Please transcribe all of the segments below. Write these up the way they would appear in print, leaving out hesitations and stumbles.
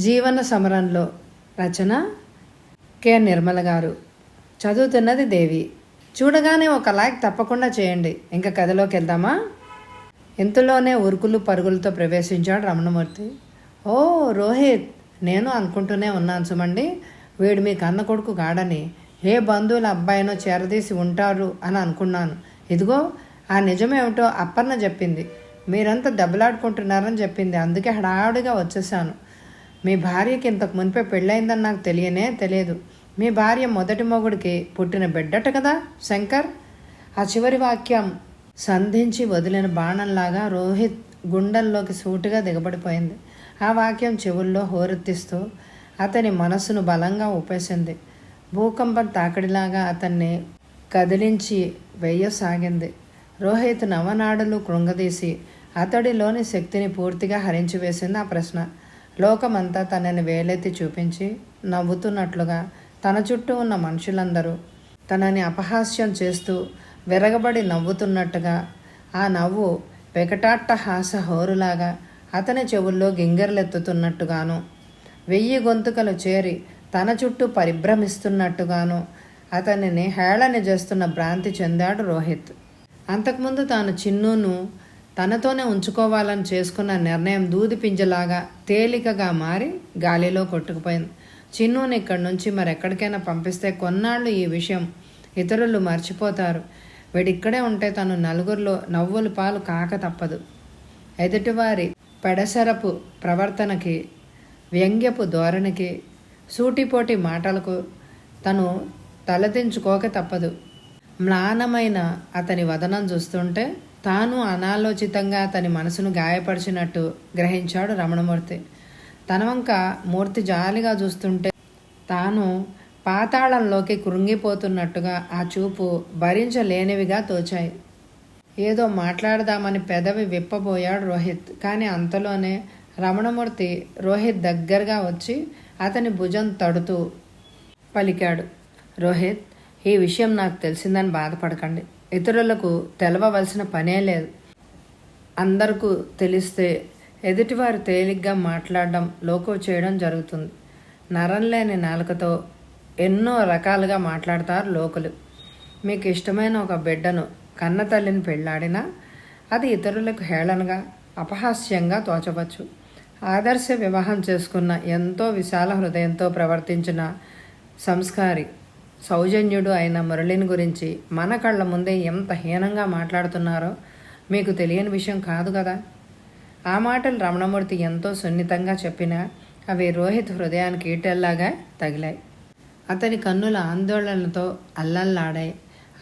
జీవన సమరంలో రచన కె నిర్మల గారు. చదువుతున్నది దేవి. చూడగానే ఒక లైక్ తప్పకుండా చేయండి. ఇంకా కథలోకి వెళ్దామా? ఇంతలోనే ఉరుకులు పరుగులతో ప్రవేశించాడు రమణమూర్తి. ఓ రోహిత్, నేను అనుకుంటూనే ఉన్నాను సుమండి, వీడు మీ కన్న కొడుకు కాడని. ఏ బంధువుల అబ్బాయినో చేరదీసి ఉంటారు అని అనుకున్నాను. ఇదిగో ఆ నిజమేమిటో అప్పర్ణ చెప్పింది. మీరంతా దెబ్బలాడుకుంటున్నారని చెప్పింది. అందుకే హడావుడిగా వచ్చేసాను. మీ భార్యకి ఇంతకు మునిపే పెళ్ళయిందని నాకు తెలియదు. మీ భార్య మొదటి మొగుడికి పుట్టిన బిడ్డట కదా శంకర్. ఆ చివరి వాక్యం సంధించి వదిలిన బాణంలాగా రోహిత్ గుండెల్లోకి సూటిగా దిగబడిపోయింది. ఆ వాక్యం చెవుల్లో హోరెత్తిస్తూ అతని మనసును బలంగా ఊపేసింది. భూకంపం తాకిడిలాగా అతన్ని కదిలించి వేయసాగింది. రోహిత్ నవనాడులు కృంగదీసి అతడిలోని శక్తిని పూర్తిగా హరించివేసింది ఆ ప్రశ్న. లోకమంతా తనని వేలెత్తి చూపించి నవ్వుతున్నట్లుగా తన చుట్టూ ఉన్న మనుషులందరూ తనని అపహాస్యం చేస్తూ విరగబడి నవ్వుతున్నట్టుగా, ఆ నవ్వు వెకటాట్టహాస హోరులాగా అతని చెవుల్లో గింగిరలెత్తుతున్నట్టుగాను, 1000 గొంతుకలు చేరి తన చుట్టూ పరిభ్రమిస్తున్నట్టుగాను అతనిని హేళన చేస్తున్న భ్రాంతి చెందాడు రోహిత్. అంతకుముందు తాను చిన్నును తనతోనే ఉంచుకోవాలని చేసుకున్న నిర్ణయం దూది పింజలాగా తేలికగా మారి గాలిలో కొట్టుకుపోయింది. చిన్నుని ఇక్కడి నుంచి మరెక్కడికైనా పంపిస్తే కొన్నాళ్ళు ఈ విషయం ఇతరులు మర్చిపోతారు. వీడిక్కడే ఉంటే తను నలుగురిలో నవ్వుల పాలు కాక తప్పదు. ఎదుటివారి పెడసరపు ప్రవర్తనకి, వ్యంగ్యపు ధోరణికి, సూటిపోటి మాటలకు తను తలదించుకోక తప్పదు. మ్లానమైన అతని వదనం చూస్తుంటే తాను అనాలోచితంగా అతని మనసును గాయపరిచినట్టు గ్రహించాడు రమణమూర్తి. తన వంక మూర్తి జాలిగా చూస్తుంటే తాను పాతాళంలోకి కృంగిపోతున్నట్టుగా ఆ చూపు భరించలేనివిగా తోచాయి. ఏదో మాట్లాడదామని పెదవి విప్పబోయాడు రోహిత్. కానీ అంతలోనే రమణమూర్తి రోహిత్ దగ్గరగా వచ్చి అతని భుజం తడుతూ పలికాడు. రోహిత్, ఈ విషయం నాకు తెలిసిందని బాధపడకండి. ఇతరులకు తెలవవలసిన పనే లేదు. అందరికీ తెలిస్తే ఎదుటివారు తేలిగ్గా మాట్లాడడం, లోకో చేయడం జరుగుతుంది. నరం లేని నాలుకతో ఎన్నో రకాలుగా మాట్లాడతారు లోకులు. మీకు ఇష్టమైన ఒక బిడ్డను కన్న తల్లిని పెళ్ళాడినా అది ఇతరులకు హేళనగా, అపహాస్యంగా తోచవచ్చు. ఆదర్శ వివాహం చేసుకున్న ఎంతో విశాల హృదయంతో ప్రవర్తించిన సంస్కారి, సౌజన్యుడు అయిన మురళిని గురించి మన కళ్ళ ముందే ఎంత హీనంగా మాట్లాడుతున్నారో మీకు తెలియని విషయం కాదు కదా. ఆ మాటలు రమణమూర్తి ఎంతో సున్నితంగా చెప్పినా అవి రోహిత్ హృదయానికి ఈటెల్లాగా తగిలాయి. అతని కన్నుల ఆందోళనతో అల్లల్లాడాయి.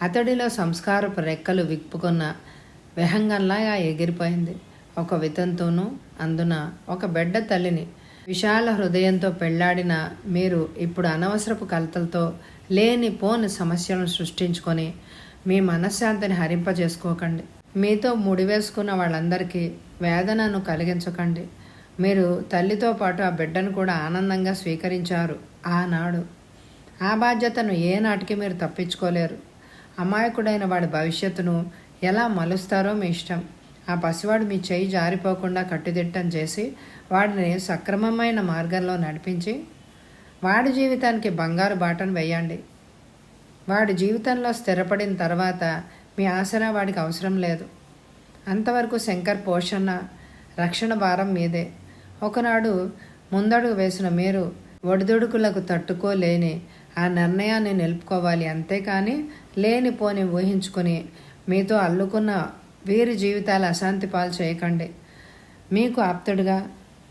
అతడిలో సంస్కారపు రెక్కలు విప్పుకున్న విహంగంలాగా ఎగిరిపోయింది. ఒక వితంతోనూ, అందున ఒక బిడ్డ తల్లిని విశాల హృదయంతో పెళ్లాడిన మీరు ఇప్పుడు అనవసరపు కలతలతో లేనిపోని సమస్యలను సృష్టించుకొని మీ మనశ్శాంతిని హరింపజేసుకోకండి. మీతో ముడివేసుకున్న వాళ్ళందరికీ వేదనను కలిగించకండి. మీరు తల్లితో పాటు ఆ బిడ్డను కూడా ఆనందంగా స్వీకరించారు ఆనాడు. ఆ బాధ్యతను ఏనాటికి మీరు తప్పించుకోలేరు. అమాయకుడైన వాడి భవిష్యత్తును ఎలా మలుస్తారో మీ ఇష్టం. ఆ పసివాడు మీ చేయి జారిపోకుండా కట్టుదిట్టం చేసి వాడిని సక్రమమైన మార్గంలో నడిపించి వాడి జీవితానికి బంగారు బాటను వేయండి. వాడి జీవితంలో స్థిరపడిన తర్వాత మీ ఆసరా వాడికి అవసరం లేదు. అంతవరకు శంకర్ పోషణ, రక్షణ భారం మీదే. ఒకనాడు ముందడుగు వేసిన మీరు ఒడిదుడుకులకు తట్టుకోలేని ఆ నిర్ణయాన్ని నిలుపుకోవాలి. అంతేకాని లేనిపోని ఊహించుకుని మీతో అల్లుకున్న వీరి జీవితాలు అశాంతి పాలు చేయకండి. మీకు ఆప్తుడిగా,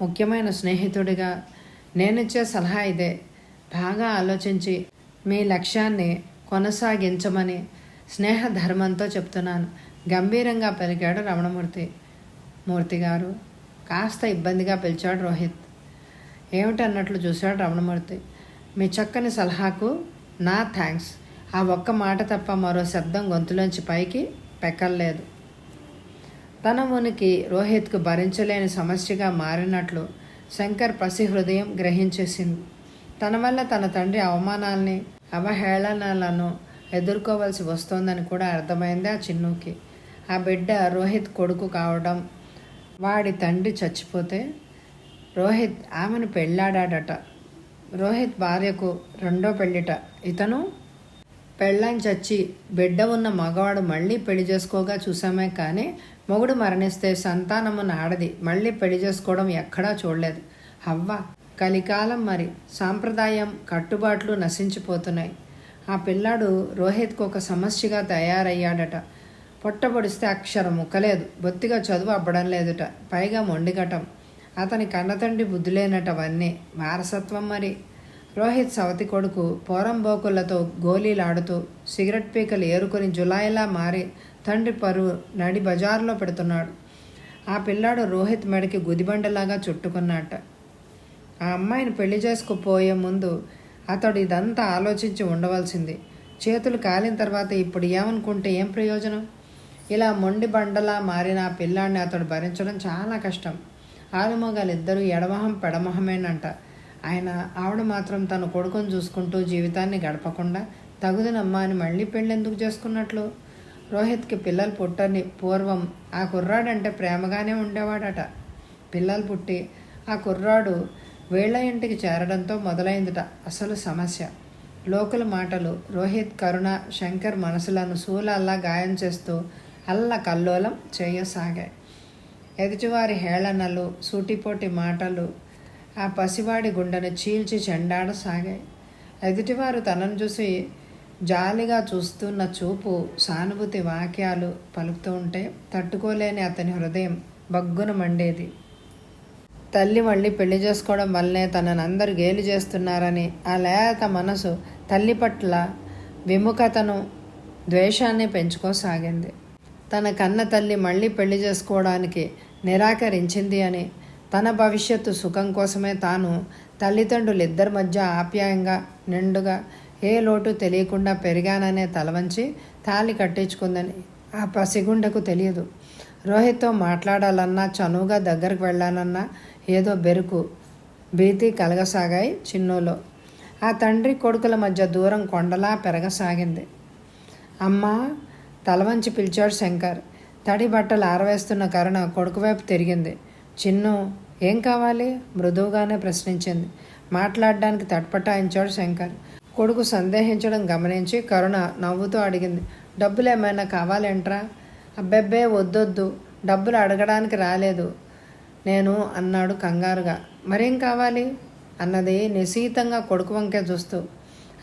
ముఖ్యమైన స్నేహితుడిగా నేనిచ్చే సలహా ఇదే. బాగా ఆలోచించి మీ లక్ష్యాన్ని కొనసాగించమని స్నేహధర్మంతో చెప్తున్నాను, గంభీరంగా పలికాడు రమణమూర్తి. మూర్తి గారు, కాస్త ఇబ్బందిగా పిలిచాడు రోహిత్. ఏమిటన్నట్లు చూశాడు రమణమూర్తి. మీ చక్కని సలహాకు నా థ్యాంక్స్. ఆ ఒక్క మాట తప్ప మరో శబ్దం గొంతులోంచి పైకి పెక్కల్లేదు. తన ఉనికి రోహిత్కు భరించలేని సమస్యగా మారినట్లు శంకర్ పసి హృదయం గ్రహించేసింది. తన వల్ల తన తండ్రి అవమానాల్ని, అవహేళనలను ఎదుర్కోవలసి వస్తోందని కూడా అర్థమైంది ఆ చిన్నుకి. ఆ బిడ్డ రోహిత్ కొడుకు కావడం, వాడి తండ్రి చచ్చిపోతే రోహిత్ ఆమెను పెళ్ళాడాడట. రోహిత్ భార్యకు రెండో పెళ్ళిట. ఇతను పెళ్ళాం చచ్చి బిడ్డ ఉన్న మగవాడు మళ్ళీ పెళ్లి చేసుకోగా చూసామే కానీ మొగుడు మరణిస్తే సంతానము నాడది మళ్ళీ పెళ్లి చేసుకోవడం ఎక్కడా చూడలేదు. హవ్వ కలికాలం మరి సాంప్రదాయం కట్టుబాట్లు నశించిపోతున్నాయి. ఆ పిల్లాడు రోహిత్కు ఒక సమస్యగా తయారయ్యాడట. పొట్టబొడిస్తే అక్షరం ముక్కలేదు, బొత్తిగా చదువు అబ్బడం లేదుట, పైగా మొండిగటం. అతని కన్నతండ్రి బుద్ధి లేనటవన్నీ వారసత్వం మరి. రోహిత్ సవతి కొడుకు పోరంబోకులతో గోళీలాడుతూ సిగరెట్ పీకలు ఏరుకొని జులాయిలా మారి తండ్రి పరువు నడి బజారులో పెడుతున్నాడు. ఆ పిల్లాడు రోహిత్ మెడకి గుదిబండలాగా చుట్టుకున్నట్ట. ఆ అమ్మాయిని పెళ్లి చేసుకుపోయే ముందు అతడు ఇదంతా ఆలోచించి ఉండవలసింది. చేతులు కాలిన తర్వాత ఇప్పుడు ఏమనుకుంటే ఏం ప్రయోజనం? ఇలా మొండి బండలా మారిన ఆ పిల్లాడిని అతడు భరించడం చాలా కష్టం. ఆలుమొగాలిద్దరూ ఎడమొహం పెడమొహమేనంట. ఆవిడ మాత్రం తన కొడుకుని చూసుకుంటూ జీవితాన్ని గడపకుండా తగుదనమ్మా అని మళ్ళీ పెళ్ళెందుకు చేసుకున్నట్లు? రోహిత్కి పిల్లలు పుట్టని పూర్వం ఆ కుర్రాడంటే ప్రేమగానే ఉండేవాడట. పిల్లలు పుట్టి ఆ కుర్రాడు వీళ్ళ ఇంటికి చేరడంతో మొదలైందిట అసలు సమస్య. లోకుల మాటలు రోహిత్, కరుణ, శంకర్ మనసులను శూలల్లా గాయం చేస్తూ అల్ల కల్లోలం చేయసాగాయి. ఎదుటివారి హేళనలు, సూటిపోటి మాటలు ఆ పసివాడి గుండెను చీల్చి చెండాడసాగాయి. ఎదుటివారు తనను చూసి జాలిగా చూస్తున్న చూపు, సానుభూతి వాక్యాలు పలుకుతూ ఉంటే తట్టుకోలేని అతని హృదయం బగ్గున మండేది. తల్లి మళ్ళీ పెళ్లి చేసుకోవడం వల్లనే తనని అందరూ గేలి చేస్తున్నారని ఆ లేత మనసు తల్లి పట్ల విముఖతను, ద్వేషాన్ని పెంచుకోసాగింది. తన కన్న తల్లి మళ్ళీ పెళ్లి చేసుకోవడానికి నిరాకరించింది అని, తన భవిష్యత్తు సుఖం కోసమే తాను తల్లిదండ్రులు ఇద్దరి మధ్య ఆప్యాయంగా నిండుగా ఏ లోటు తెలియకుండా పెరిగాననే తలవంచి తాళి కట్టించుకుందని ఆ పసిగుండకు తెలియదు. రోహిత్తో మాట్లాడాలన్నా, చనువుగా దగ్గరకు వెళ్ళాలన్నా ఏదో బెరుకు, భీతి కలగసాగాయి చిన్నులో. ఆ తండ్రి కొడుకుల మధ్య దూరం కొండలా పెరగసాగింది. అమ్మా తలవంచి పిలిచాడు శంకర్. తడి బట్టలు ఆరవేస్తున్న కరుణ కొడుకు వైపు తిరిగింది. చిన్ను ఏం కావాలి? మృదువుగానే ప్రశ్నించింది. మాట్లాడడానికి తట్పటాయించాడు శంకర్. కొడుకు సందేహించడం గమనించి కరుణ నవ్వుతూ అడిగింది. డబ్బులు ఏమైనా కావాలేంట్రా? అబ్బెబ్బే వద్దొద్దు, డబ్బులు అడగడానికి రాలేదు నేను అన్నాడు కంగారుగా. మరేం కావాలి అన్నది నిశీతంగా కొడుకు వంకే చూస్తూ.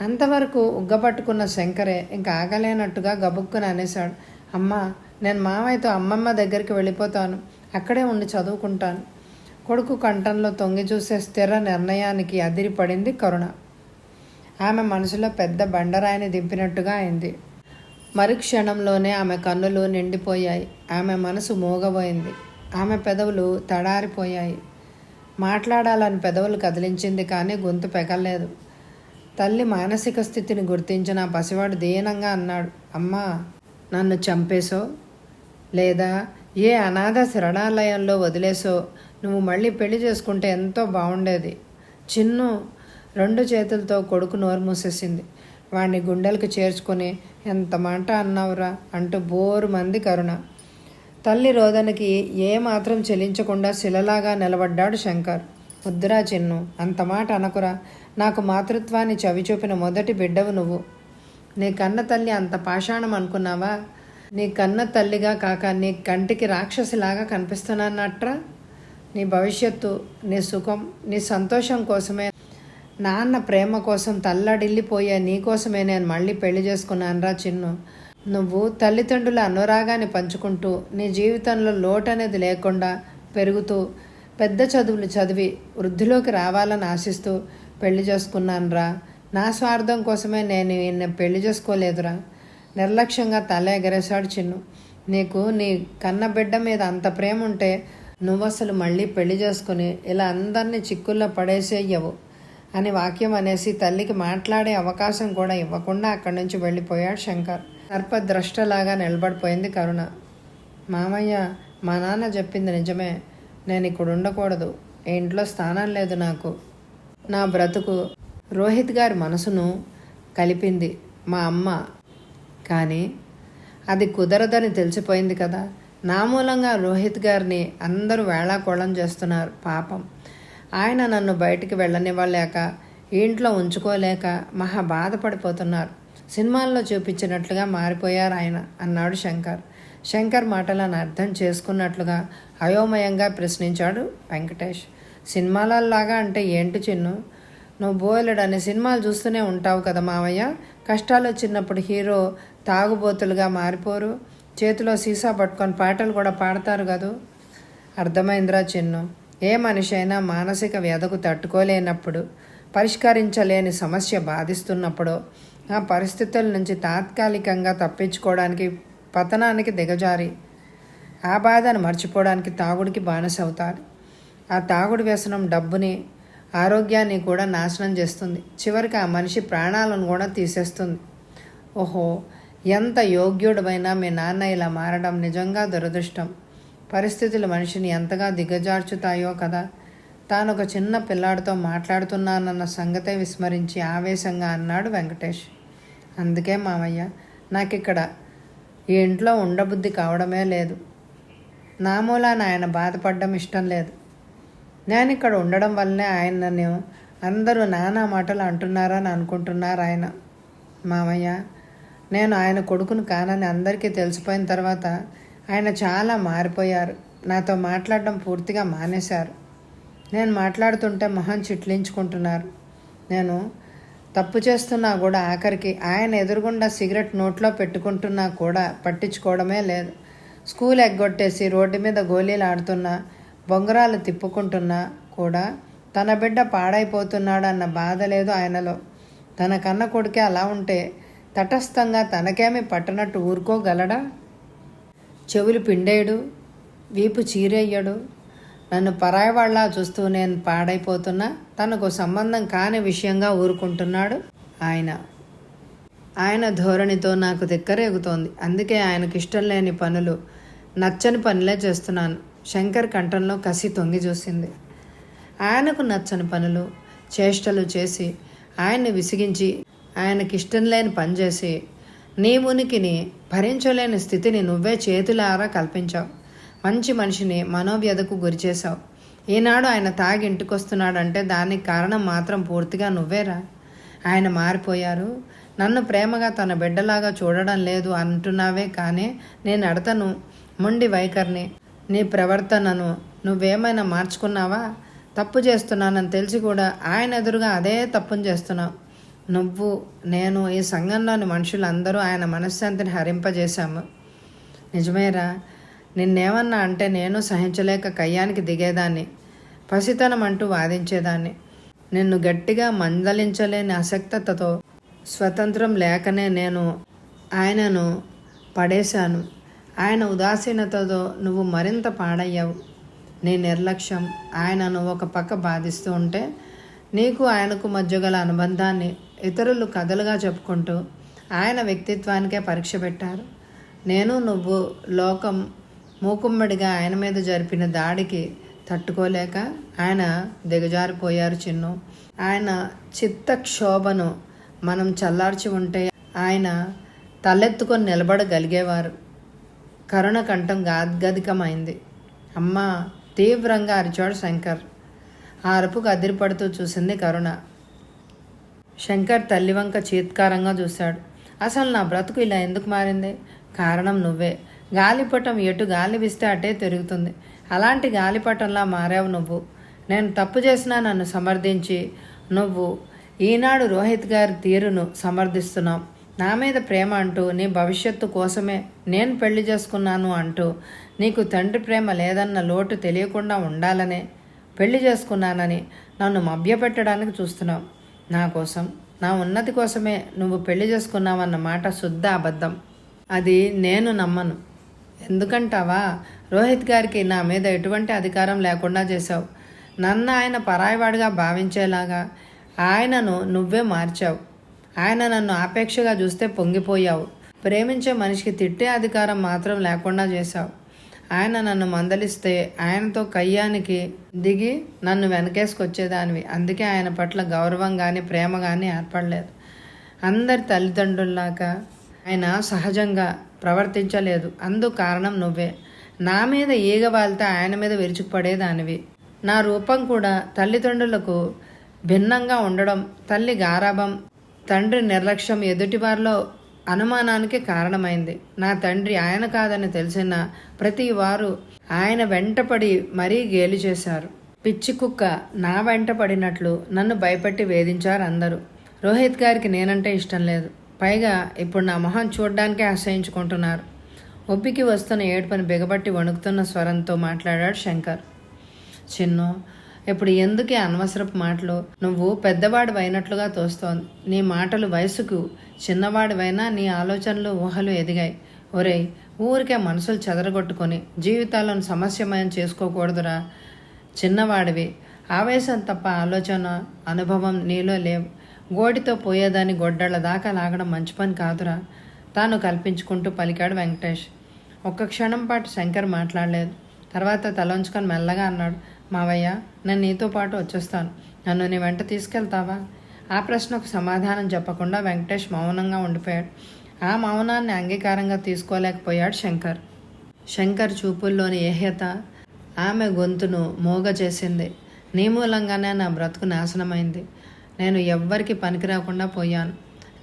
అంతవరకు ఉగ్గపట్టుకున్న శంకరే ఇంకా ఆగలేనట్టుగా గబుక్కుని అనేశాడు. అమ్మా నేను మావయ్యతో అమ్మమ్మ దగ్గరికి వెళ్ళిపోతాను, అక్కడే ఉండి చదువుకుంటాను. కొడుకు కంఠంలో తొంగి చూసే స్థిర నిర్ణయానికి అదిరిపడింది కరుణ. ఆమె మనసులో పెద్ద బండరాయిని దింపినట్టుగా అయింది. మరుక్షణంలోనే ఆమె కన్నులు నిండిపోయాయి. ఆమె మనసు మూగబోయింది. ఆమె పెదవులు తడారిపోయాయి. మాట్లాడాలని పెదవులు కదిలించింది కానీ గొంతు పెగలేదు. తల్లి మానసిక స్థితిని గుర్తించిన పసివాడు దీనంగా అన్నాడు. అమ్మా నన్ను చంపేసో లేదా ఏ అనాథ శరణాలయంలో వదిలేసో నువ్వు మళ్ళీ పెళ్లి చేసుకుంటే ఎంతో బాగుండేది. చిన్ను రెండు చేతులతో కొడుకు నోరు మూసేసింది. వాడిని గుండెలకు చేర్చుకొని ఎంత మాట అన్నావురా అంటూ బోరు మంది కరుణ. తల్లి రోదనకి ఏమాత్రం చెలించకుండా శిలలాగా నిలబడ్డాడు శంకర్. వద్దురా చిన్ను, అంత మాట అనకురా. నాకు మాతృత్వాన్ని చవిచూపిన మొదటి బిడ్డవు నువ్వు. నీ కన్న తల్లి అంత పాషాణం అనుకున్నావా? నీ కన్న తల్లిగా కాక నీ కంటికి రాక్షసిలాగా కనిపిస్తున్నానట్రా. నీ భవిష్యత్తు, నీ సుఖం, నీ సంతోషం కోసమే, నాన్న ప్రేమ కోసం తల్లడిల్లిపోయే నీకోసమే నేను మళ్ళీ పెళ్లి చేసుకున్నానురా చిన్ను. నువ్వు తల్లిదండ్రుల అనురాగాన్ని పంచుకుంటూ నీ జీవితంలో లోటు అనేది లేకుండా పెరుగుతూ పెద్ద చదువులు చదివి వృద్ధిలోకి రావాలని ఆశిస్తూ పెళ్లి చేసుకున్నానురా. నా స్వార్థం కోసమే నేను నిన్ను పెళ్లి చేసుకోలేదురా. నిర్లక్ష్యంగా తల ఎగరేశాడు చిన్ను. నీకు నీ కన్న బిడ్డ మీద అంత ప్రేమ ఉంటే నువ్వు అసలు మళ్ళీ పెళ్లి చేసుకుని ఇలా అందరినీ చిక్కుల్లో పడేసేయవు అని వాక్యం అనేసి తల్లికి మాట్లాడే అవకాశం కూడా ఇవ్వకుండా అక్కడి నుంచి వెళ్ళిపోయాడు శంకర్. సర్పద్రష్టలాగా నిలబడిపోయింది కరుణ. మామయ్య మా నాన్న చెప్పింది నిజమే, నేను ఇక్కడ ఉండకూడదు. ఈ ఇంట్లో స్థానం లేదు నాకు. నా బ్రతుకు రోహిత్ గారి మనసును కలిపింది మా అమ్మ, కానీ అది కుదరదని తెలిసిపోయింది కదా. నా మూలంగా రోహిత్ గారిని అందరూ వేళాకోళం చేస్తున్నారు. పాపం ఆయన నన్ను బయటికి వెళ్ళనివ్వలేక ఇంట్లో ఉంచుకోలేక మహా బాధపడిపోతున్నారు. సినిమాల్లో చూపించినట్లుగా మారిపోయారు ఆయన అన్నాడు శంకర్. శంకర్ మాటలను అర్థం చేసుకున్నట్లుగా అయోమయంగా ప్రశ్నించాడు వెంకటేష్. సినిమాలలాగా అంటే ఏంటి చిన్ను? నువ్వు బోలెడని సినిమాలు చూస్తూనే ఉంటావు కదా మావయ్య. కష్టాలు వచ్చినప్పుడు హీరో తాగుబోతులుగా మారిపోరు, చేతిలో సీసా పట్టుకొని పాటలు కూడా పాడతారు కదూ. అర్థమైందిరా చిన్ను. ఏ మనిషి అయినా మానసిక వ్యధకు తట్టుకోలేనప్పుడు, పరిష్కరించలేని సమస్య బాధిస్తున్నప్పుడు, ఆ పరిస్థితుల నుంచి తాత్కాలికంగా తప్పించుకోవడానికి, పతనానికి దిగజారి ఆ బాధను మర్చిపోవడానికి తాగుడికి బానిసవుతారు. ఆ తాగుడు వ్యసనం డబ్బుని, ఆరోగ్యాన్ని కూడా నాశనం చేస్తుంది. చివరికి ఆ మనిషి ప్రాణాలను కూడా తీసేస్తుంది. ఓహో, ఎంత యోగ్యుడమైనా మీ నాన్న ఇలా మారడం నిజంగా దురదృష్టం. పరిస్థితులు మనిషిని ఎంతగా దిగజార్చుతాయో కదా. తాను ఒక చిన్న పిల్లాడితో మాట్లాడుతున్నానన్న సంగతే విస్మరించి ఆవేశంగా అన్నాడు వెంకటేష్. అందుకే మామయ్య, నాకిక్కడ ఈ ఇంట్లో ఉండబుద్ధి కావడమే లేదు. నా మూలాన ఆయన బాధపడడం ఇష్టం లేదు. నేను ఇక్కడ ఉండడం వల్లనే ఆయనను అందరూ నానా మాటలు అంటున్నారని అనుకుంటున్నారు ఆయన. మామయ్య, నేను ఆయన కొడుకును కానని అందరికీ తెలిసిపోయిన తర్వాత ఆయన చాలా మారిపోయారు. నాతో మాట్లాడడం పూర్తిగా మానేశారు. నేను మాట్లాడుతుంటే మొహం చిట్లించుకుంటున్నారు. నేను తప్పు చేస్తున్నా కూడా ఆఖరికి ఆయన ఎదురుగుండా సిగరెట్ నోట్లో పెట్టుకుంటున్నా కూడా పట్టించుకోవడమే లేదు. స్కూల్ ఎగ్గొట్టేసి రోడ్డు మీద గోళీలు ఆడుతున్నా, బొంగరాలు తిప్పుకుంటున్నా కూడా తన బిడ్డ పాడైపోతున్నాడు అన్న బాధ లేదు ఆయనలో. తన కన్న కొడుకే అలా ఉంటే తటస్థంగా తనకేమీ పట్టనట్టు ఊరుకోగలడా? చెవులు పిండేయడు, వీపు చీరేయ్యడు. నన్ను పరాయివాళ్ళ చూస్తూ నేను పాడైపోతున్నా తనకు సంబంధం కాని విషయంగా ఊరుకుంటున్నాడు ఆయన ధోరణితో నాకు దిక్కరేగుతోంది. అందుకే ఆయనకు ఇష్టం లేని పనులు, నచ్చని పనులే చేస్తున్నాను. శంకర్ కంఠంలో కసి తొంగి చూసింది. ఆయనకు నచ్చని పనులు, చేష్టలు చేసి ఆయన్ని విసిగించి, ఆయనకిష్టం లేని పని చేసి నీ ఉనికిని భరించలేని స్థితిని నువ్వే చేతులారా కల్పించావు. మంచి మనిషిని మనోవ్యధకు గురిచేశావు. ఈనాడు ఆయన తాగి ఇంటికొస్తున్నాడంటే దానికి కారణం మాత్రం పూర్తిగా నువ్వేరా. ఆయన మారిపోయారు, నన్ను ప్రేమగా తన బిడ్డలాగా చూడడం లేదు అంటున్నావే కానీ నేను అడతను మొండి వైఖరిని, నీ ప్రవర్తనను నువ్వేమైనా మార్చుకున్నావా? తప్పు చేస్తున్నానని తెలిసి కూడా ఆయన ఎదురుగా అదే తప్పును చేస్తున్నావు. నువ్వు, నేను, ఈ సంఘంలోని మనుషులందరూ ఆయన మనశ్శాంతిని హరింపజేశాము. నిజమేరా. నిన్నేమన్నా అంటే నేను సహించలేక కయ్యానికి దిగేదాన్ని, పసితనం అంటూ వాదించేదాన్ని. నిన్ను గట్టిగా మందలించలేని అసక్తతతో, స్వతంత్రం లేకనే నేను ఆయనను పడేశాను. ఆయన ఉదాసీనతతో నువ్వు మరింత పాడయ్యావు. నీ నిర్లక్ష్యం ఆయనను ఒక పక్క బాధిస్తూ ఉంటే, నీకు ఆయనకు మధ్య గల అనుబంధాన్ని ఇతరులు కథలుగా చెప్పుకుంటూ ఆయన వ్యక్తిత్వానికే పరీక్ష పెట్టారు. నేను, నువ్వు లోకం మూకుమ్మడిగా ఆయన మీద జరిపిన దాడికి తట్టుకోలేక ఆయన దిగజారిపోయారు చిన్ను. ఆయన చిత్తక్షోభను మనం చల్లార్చి ఉంటే ఆయన తలెత్తుకొని నిలబడగలిగేవారు. కరుణ కంఠం గాద్గదికమైంది. అమ్మా, తీవ్రంగా అరిచాడు శంకర్. ఆ అరుపుకు అదిరిపడుతూ చూసింది కరుణ. శంకర్ తల్లివంక చీత్కారంగా చూశాడు. అసలు నా బ్రతుకు ఇలా ఎందుకు మారింది? కారణం నువ్వే. గాలిపటం ఎటు గాలి వీస్తే అటే తిరుగుతుంది. అలాంటి గాలిపటంలా మారావు నువ్వు. నేను తప్పు చేసినా నన్ను సమర్థించి నువ్వు ఈనాడు రోహిత్ గారి తీరును సమర్థిస్తున్నావు. నా మీద ప్రేమ అంటూ, నీ భవిష్యత్తు కోసమే నేను పెళ్లి చేసుకున్నాను అంటూ, నీకు తండ్రి ప్రేమ లేదన్న లోటు తెలియకుండా ఉండాలనే పెళ్లి చేసుకున్నానని నన్ను మభ్యపెట్టడానికి చూస్తున్నావు. నా కోసం, నా ఉన్నతి కోసమే నువ్వు పెళ్లి చేసుకున్నావన్న మాట శుద్ధ అబద్ధం. అది నేను నమ్మను. ఎందుకంటావా? రోహిత్ గారికి నా మీద ఎటువంటి అధికారం లేకుండా చేశావు. నన్ను ఆయన పరాయివాడిగా భావించేలాగా ఆయనను నువ్వే మార్చావు. ఆయన నన్ను ఆపేక్షగా చూస్తే పొంగిపోయావు. ప్రేమించే మనిషికి తిట్టే అధికారం మాత్రం లేకుండా చేశావు. ఆయన నన్ను మందలిస్తే ఆయనతో కయ్యానికి దిగి నన్ను వెనకేసుకొచ్చేదానివి. అందుకే ఆయన పట్ల గౌరవం కానీ ప్రేమ కానీ ఏర్పడలేదు. అందరి తల్లిదండ్రుల్లాగా ఆయన సహజంగా ప్రవర్తించలేదు. అందుకు కారణం నువ్వే. నా మీద ఈగ వాళ్తే ఆయన మీద విరుచుకుపడేదానివి. నా రూపం కూడా తల్లిదండ్రులకు భిన్నంగా ఉండడం, తల్లి గారాబం, తండ్రి నిర్లక్ష్యం ఎదుటివారిలో అనుమానానికి కారణమైంది. నా తండ్రి ఆయన కాదని తెలిసిన ప్రతి వారు ఆయన వెంటపడి మరీ గేలి చేశారు. పిచ్చి కుక్క నా వెంట పడినట్లు నన్ను భయపెట్టి వేధించారు అందరూ. రోహిత్ గారికి నేనంటే ఇష్టం లేదు. పైగా ఇప్పుడు నా మొహం చూడ్డానికే ఆశ్రయించుకుంటున్నారు. ఒప్పికి వస్తున్న ఏడుపని బిగబట్టి వణుకుతున్న స్వరంతో మాట్లాడాడు శంకర్. చిన్ను, ఇప్పుడు ఎందుకే అనవసరపు మాటలు? నువ్వు పెద్దవాడు అయినట్లుగా తోస్తోంది. నీ మాటలు వయసుకు చిన్నవాడివైనా నీ ఆలోచనలు ఊహలు ఎదిగాయి. ఒరేయ్, ఊరికే మనసులు చెదరగొట్టుకొని జీవితాలను సమస్యమయం చేసుకోకూడదురా. చిన్నవాడివి, ఆవేశం తప్ప ఆలోచన అనుభవం నీలో లేవు. గోడితో పోయేదాన్ని గొడ్డళ్ల దాకా లాగడం మంచి పని కాదురా, తాను కల్పించుకుంటూ పలికాడు వెంకటేష్. ఒక్క క్షణం పాటు శంకర్ మాట్లాడలేదు. తర్వాత తలంచుకొని మెల్లగా అన్నాడు, మావయ్య, నేను నీతో పాటు వచ్చేస్తాను. నన్ను నీ వెంట తీసుకెళ్తావా? ఆ ప్రశ్నకు సమాధానం చెప్పకుండా వెంకటేష్ మౌనంగా ఉండిపోయాడు. ఆ మౌనాన్ని అంగీకారంగా తీసుకోలేకపోయాడు శంకర్. శంకర్ చూపుల్లోని ఏహ్యత ఆమె గొంతును మోగ చేసింది. నీ మూలంగానే నా బ్రతుకు నాశనమైంది. నేను ఎవ్వరికి పనికి రాకుండా పోయాను.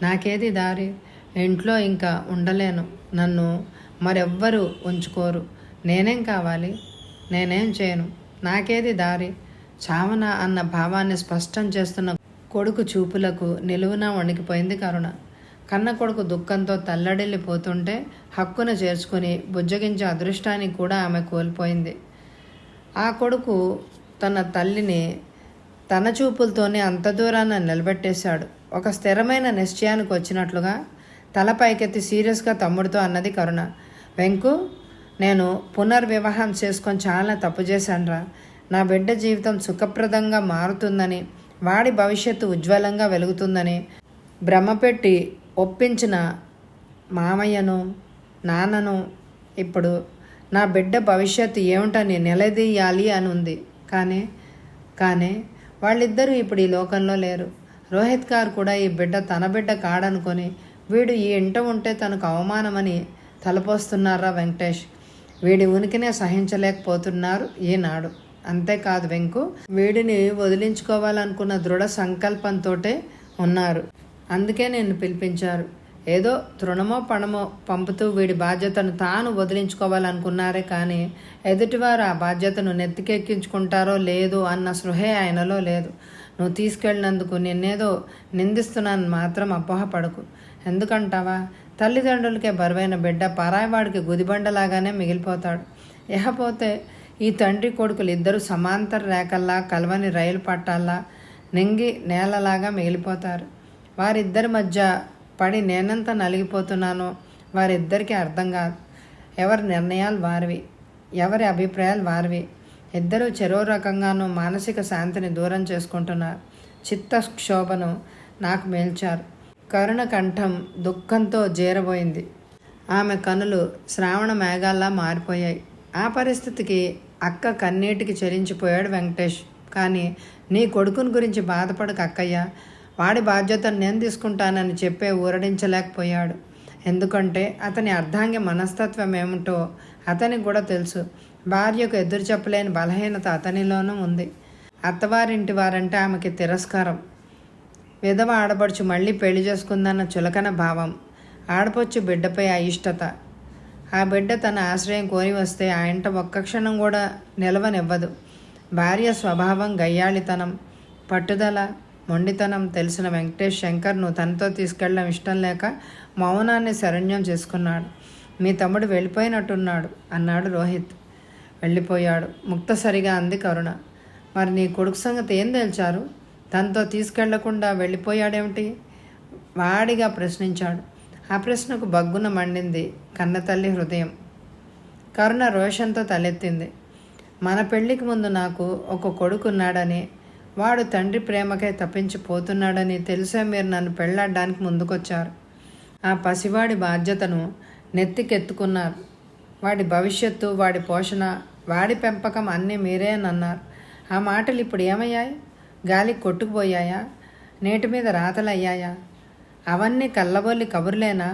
నాకేది దారి? ఇంట్లో ఇంకా ఉండలేను. నన్ను మరెవ్వరూ ఉంచుకోరు. నేనేం కావాలి? నేనేం చేయను. నాకేది దారి? చావన అన్న భావాన్ని స్పష్టం చేస్తున్న కొడుకు చూపులకు నిలువునా వణికిపోయింది కరుణ. కన్న కొడుకు దుఃఖంతో తల్లడిల్లిపోతుంటే హక్కున చేర్చుకుని బుజ్జగించే అదృష్టాన్ని కూడా ఆమె కోల్పోయింది. ఆ కొడుకు తన తల్లిని తన చూపులతోనే అంత దూరాన నిలబెట్టేశాడు. ఒక స్థిరమైన నిశ్చయానికి వచ్చినట్లుగా తల పైకెత్తి సీరియస్గా తమ్ముడితో అన్నది కరుణ. వెంకు, నేను పునర్వివాహం చేసుకొని చాలా తప్పు చేశానురా. నా బిడ్డ జీవితం సుఖప్రదంగా మారుతుందని, వాడి భవిష్యత్తు ఉజ్వలంగా వెలుగుతుందని భ్రమపెట్టి ఒప్పించిన మామయ్యను, నాన్నను ఇప్పుడు నా బిడ్డ భవిష్యత్తు ఏమిటని నిలదీయాలి అని ఉంది. కానీ వాళ్ళిద్దరూ ఇప్పుడు ఈ లోకంలో లేరు. రోహిత్ గారు కూడా ఈ బిడ్డ తన బిడ్డ కాడనుకొని వీడు ఈ ఇంట ఉంటే తనకు అవమానమని తలపోస్తున్నారా వెంకటేష్. వీడి ఉనికినే సహించలేకపోతున్నారు ఈనాడు. అంతేకాదు వెంకు, వీడిని వదిలించుకోవాలనుకున్న దృఢ సంకల్పంతోటే ఉన్నారు. అందుకే నేను పిలిపించారు. ఏదో తృణమో పణమో పంపుతూ వీడి బాధ్యతను తాను వదిలించుకోవాలనుకున్నారే కానీ ఎదుటివారు ఆ బాధ్యతను నెత్తికెక్కించుకుంటారో లేదో అన్న స్పృహే ఆయనలో లేదు. నువ్వు తీసుకెళ్ళినందుకు నిన్నేదో నిందిస్తున్నాను మాత్రం అపోహపడకు. ఎందుకంటావా? తల్లిదండ్రులకే బరువైన బిడ్డ పరాయివాడికి గుదిబండలాగానే మిగిలిపోతాడు. ఇకపోతే ఈ తండ్రి కొడుకులు ఇద్దరు సమాంతర రేఖల్లా కలవని రైలు పట్టాల్లా నింగి నేలలాగా మిగిలిపోతారు. వారిద్దరి మధ్య పడి నేనంతా నలిగిపోతున్నానో వారిద్దరికీ అర్థం కాదు. ఎవరి నిర్ణయాలు వారివి, ఎవరి అభిప్రాయాలు వారివి. ఇద్దరూ చెరో రకంగానూ మానసిక శాంతిని దూరం చేసుకుంటున్నారు. చిత్తక్షోభను నాకు మేల్చారు. కరుణ కంఠం దుఃఖంతో జీరబోయింది. ఆమె కనులు శ్రావణ మేఘాల్లా మారిపోయాయి. ఆ పరిస్థితికి అక్క కన్నీటికి చెలించిపోయాడు వెంకటేష్. కానీ నీ కొడుకుని గురించి బాధపడక అక్కయ్య, వాడి బాధ్యతను నేను తీసుకుంటానని చెప్పే ఊరడించలేకపోయాడు. ఎందుకంటే అతని అర్ధాంగి మనస్తత్వం ఏమిటో అతనికి కూడా తెలుసు. భార్యకు ఎదురు చెప్పలేని బలహీనత అతనిలోనూ ఉంది. అత్తవారింటి వారంటే ఆమెకి తిరస్కారం. విధవ ఆడపడుచు మళ్ళీ పెళ్లి చేసుకుందన్న చులకన భావం. ఆడపడుచు బిడ్డపై అయిష్టత. ఆ బిడ్డ తన ఆశ్రయం కోరి వస్తే ఆ ఇంట ఒక్క క్షణం కూడా నిలవనివ్వదు. భార్య స్వభావం గయ్యాళితనం, పట్టుదల, మొండితనం తెలిసిన వెంకటేష్ శంకర్ను తనతో తీసుకెళ్ళడం ఇష్టం లేక మౌనాన్ని శరణ్యం చేసుకున్నాడు. మీ తమ్ముడు వెళ్ళిపోయినట్టున్నాడు అన్నాడు రోహిత్. వెళ్ళిపోయాడు, ముక్తసరిగా అంది కరుణ. మరి నీ కొడుకు సంగతి ఏం తేల్చారు? తనతో తీసుకెళ్లకుండా వెళ్ళిపోయాడేమిటి? వాడిగా ప్రశ్నించాడు. ఆ ప్రశ్నకు బగ్గున మండింది కన్నతల్లి హృదయం. కరుణ రోషంతో తలెత్తింది. మన పెళ్లికి ముందు నాకు ఒక కొడుకున్నాడని, వాడు తండ్రి ప్రేమకై తప్పించిపోతున్నాడని తెలిసే మీరు నన్ను పెళ్లాడడానికి ముందుకొచ్చారు. ఆ పసివాడి బాధ్యతను నెత్తికెత్తుకున్నారు. వాడి భవిష్యత్తు, వాడి పోషణ, వాడి పెంపకం అన్నీ మీరే అని అన్నారు. ఆ మాటలు ఇప్పుడు ఏమయ్యాయి? గాలికి కొట్టుకుపోయాయా? నేటి మీద రాతలయ్యాయా? అవన్నీ కళ్ళబొల్లి కబుర్లేనా?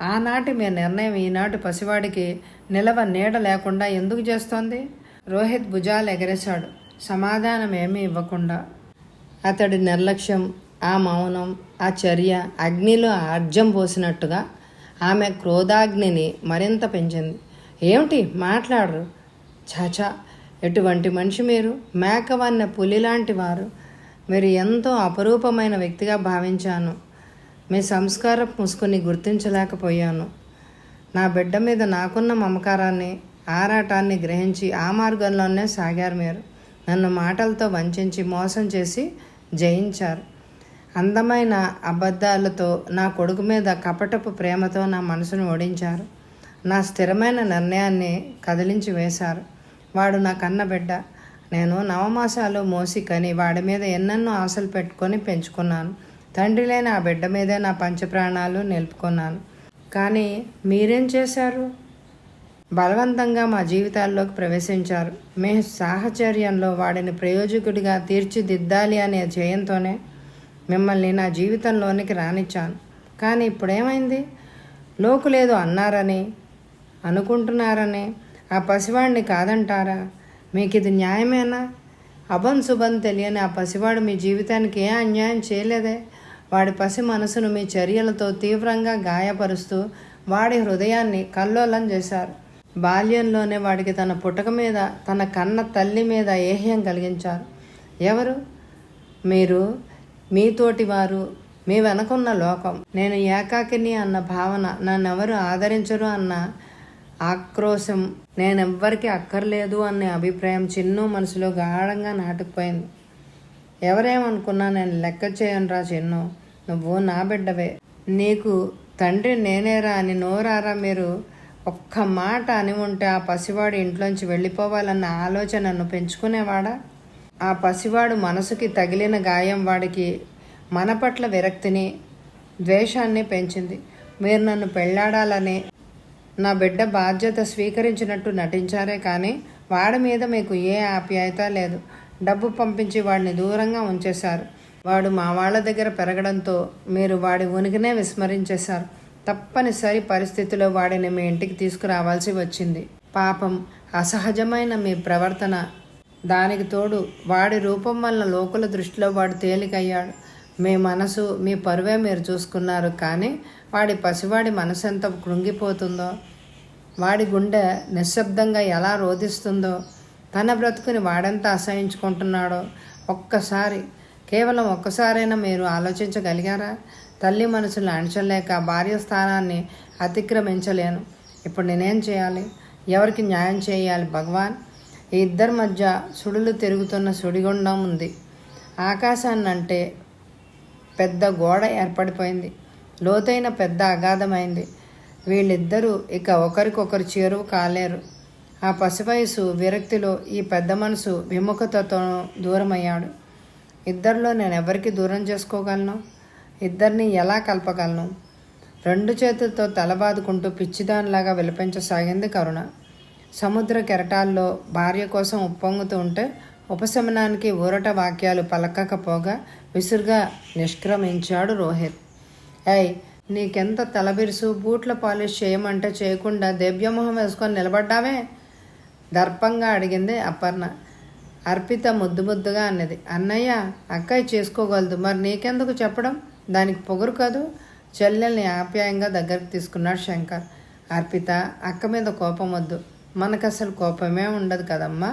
ఆనాటి మీ నిర్ణయం ఈనాటి పసివాడికి నిలవ నీడ లేకుండా ఎందుకు చేస్తోంది? రోహిత్ భుజాలు ఎగరేశాడు. సమాధానం ఏమీ ఇవ్వకుండా. అతడి నిర్లక్ష్యం, ఆ మౌనం, ఆ చర్య అగ్నిలో ఆర్జం పోసినట్టుగా ఆమె క్రోధాగ్నిని మరింత పెంచింది. ఏమిటి మాట్లాడరు? చాచా, ఎటువంటి మనిషి మీరు! మేకవన్న పులిలాంటి వారు. మీరు ఎంతో అపరూపమైన వ్యక్తిగా భావించాను. మీ సంస్కార ముసుగుని గుర్తించలేకపోయాను. నా బిడ్డ మీద నాకున్న మమకారాన్ని, ఆరాటాన్ని గ్రహించి ఆ మార్గంలోనే సాగారు మీరు. నన్ను మాటలతో వంచి మోసం చేసి జయించారు. అందమైన అబద్ధాలతో నా కొడుకు మీద కపటపు ప్రేమతో నా మనసును ఓడించారు. నా స్థిరమైన నిర్ణయాన్ని కదిలించి వేశారు. వాడు నా కన్న బిడ్డ. నేను నవమాసాలు మోసి కని వాడి మీద ఎన్నెన్నో ఆశలు పెట్టుకొని పెంచుకున్నాను. తండ్రి లేని ఆ బిడ్డ మీదే నా పంచప్రాణాలు నిలుపుకున్నాను. కానీ మీరేం చేశారు? బలవంతంగా మా జీవితాల్లోకి ప్రవేశించారు. మీ సాహచర్యంలో వాడిని ప్రయోజకుడిగా తీర్చిదిద్దాలి అనే ధ్యేయంతోనే మిమ్మల్ని నా జీవితంలోనికి రానిచ్చాను. కానీ ఇప్పుడేమైంది? లోకులేదో అన్నారని అనుకుంటున్నారని ఆ పసివాడిని కాదంటారా? మీకు ఇది న్యాయమేనా? అభం శుభం తెలియని ఆ పసివాడు మీ జీవితానికి ఏ అన్యాయం చేయలేదే. వాడి పసి మనసును మీ చర్యలతో తీవ్రంగా గాయపరుస్తూ వాడి హృదయాన్ని కల్లోలం చేశారు. బాల్యంలోనే వాడికి తన పుటక మీద, తన కన్న తల్లి మీద ఏహ్యం కలిగించారు. ఎవరు? మీరు, మీతోటి వారు, మీ వెనకున్న లోకం. నేను ఏకాకిని అన్న భావన, నన్నెవరు ఆదరించరు అన్న ఆక్రోశం, నేనెవ్వరికి అక్కర్లేదు అనే అభిప్రాయం చిన్ను మనసులో గాఢంగా నాటుకుపోయింది. ఎవరేమనుకున్నా నేను లెక్క చేయనురా చిన్ను. నువ్వు నా బిడ్డవే. నీకు తండ్రి నేనేరా అని నోరారా మీరు ఒక్క మాట అని ఉంటే ఆ పసివాడు ఇంట్లోంచి వెళ్ళిపోవాలన్న ఆలోచనను పెంచుకునేవాడా? ఆ పసివాడు మనసుకి తగిలిన గాయం వాడికి మన పట్ల విరక్తిని, ద్వేషాన్ని పెంచింది. మీరు నన్ను పెళ్ళాడాలని నా బిడ్డ బాధ్యత స్వీకరించినట్టు నటించారే కానీ వాడి మీద మీకు ఏ ఆప్యాయత లేదు. డబ్బు పంపించి వాడిని దూరంగా ఉంచేశారు. వాడు మా వాళ్ళ దగ్గర పెరగడంతో మీరు వాడి ఉనికినే విస్మరించేశారు. తప్పనిసరి పరిస్థితిలో వాడిని మీ ఇంటికి తీసుకురావాల్సి వచ్చింది. పాపం, అసహజమైన మీ ప్రవర్తన, దానికి తోడు వాడి రూపం వల్ల లోకుల దృష్టిలో వాడు తేలికయ్యాడు. మీ మనసు, మీ పరువే మీరు చూసుకున్నారు. కానీ వాడి పసివాడి మనసు ఎంత కృంగిపోతుందో, వాడి గుండె నిశ్శబ్దంగా ఎలా రోధిస్తుందో, తన బ్రతుకుని వాడెంత అసహించుకుంటున్నాడో కేవలం ఒక్కసారైనా మీరు ఆలోచించగలిగారా? తల్లి మనసును అణచలేక భార్య స్థానాన్ని అతిక్రమించలేను. ఇప్పుడు నేనేం చేయాలి? ఎవరికి న్యాయం చేయాలి భగవాన్? ఈ ఇద్దరి మధ్య సుడులు తిరుగుతున్న సుడిగుండం ఉంది. ఆకాశాన్నంటే పెద్ద గోడ ఏర్పడిపోయింది. లోతైన పెద్ద అగాధమైంది. వీళ్ళిద్దరూ ఇక ఒకరికొకరు చేరువు కాలేరు. ఆ పసివయసు విరక్తిలో ఈ పెద్ద మనసు విముఖతతో దూరమయ్యాడు. ఇద్దరిలో నేను ఎవరికి దూరం చేసుకోగలను? ఇద్దరిని ఎలా కలపగలను? 2 చేతులతో తలబాదుకుంటూ పిచ్చిదానిలాగా విలపించసాగింది కరుణ. సముద్ర కెరటాల్లో భార్య కోసం ఉప్పొంగుతూ ఉంటే ఉపశమనానికి ఊరట వాక్యాలు పలకకపోగా విసురుగా నిష్క్రమించాడు రోహిత్. ఏయ్, నీకెంత తలబిరుసు! బూట్ల పాలిష్ చేయమంటే చేయకుండా దెవ్యమొహం వేసుకొని నిలబడ్డావే? దర్పంగా అడిగింది అపర్ణ. అర్పిత ముద్దుగా అన్నది. అన్నయ్య, అక్కయ్య చేసుకోగలదు, మరి నీకెందుకు చెప్పడం? దానికి పొగరు కాదు. చెల్లెల్ని ఆప్యాయంగా దగ్గరికి తీసుకున్నాడు శంకర్. అర్పిత, అక్క మీద కోపం వద్దు. మనకు అసలు కోపమే ఉండదు కదమ్మా.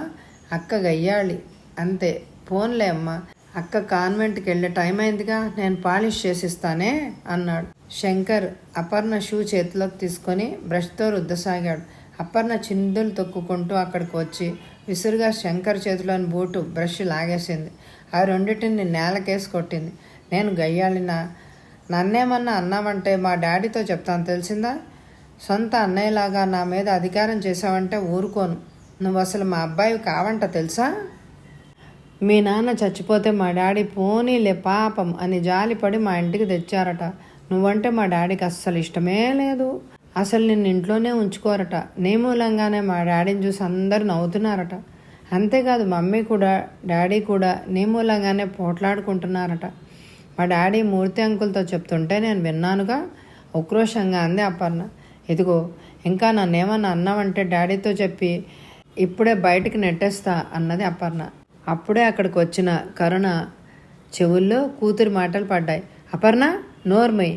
అక్క గయ్యాళి అంతే. పోన్లే అమ్మా, అక్క కాన్వెంట్కి వెళ్ళే టైం అయిందిగా, నేను పాలిష్ చేసిస్తానే అన్నాడు. శంకర్ అపర్ణ షూ చేతిలోకి తీసుకొని బ్రష్తో రుద్దసాగాడు. అపర్ణ చిందులు తొక్కుకుంటూ అక్కడికి వచ్చి విసురుగా శంకర్ చేతిలోని బూటు బ్రష్ లాగేసింది. ఆ రెండింటిని నేలకేసి కొట్టింది. నేను గయ్యాళినా? నన్నేమన్నా అన్నావంటే మా డాడీతో చెప్తాను, తెలిసిందా? సొంత అన్నయ్యలాగా నా మీద అధికారం చేసావంటే ఊరుకోను. నువ్వు అసలు మా అబ్బాయి కావంట, తెలుసా? మీ నాన్న చచ్చిపోతే మా డాడీ పోనీలే పాపం అని జాలిపడి మా ఇంటికి తెచ్చారట. నువ్వంటే మా డాడీకి అస్సలు ఇష్టమే లేదు. అసలు నిన్ను ఇంట్లోనే ఉంచుకోరట. నీ మూలంగానే మా డాడీని చూసి అందరూ నవ్వుతున్నారట. అంతేకాదు మమ్మీ కూడా, డాడీ కూడా నీ మూలంగానే పోట్లాడుకుంటున్నారట. మా డాడీ మూర్తి అంకుల్తో చెప్తుంటే నేను విన్నానుగా, ఉక్రోషంగా అంది అపర్ణ. ఇదిగో, ఇంకా నన్నేమన్నా అన్నావంటే డాడీతో చెప్పి ఇప్పుడే బయటికి నెట్టేస్తా అన్నది అపర్ణ. అప్పుడే అక్కడికి వచ్చిన కరుణ చెవుల్లో కూతురి మాటలు పడ్డాయి. అపర్ణ, నోర్మై,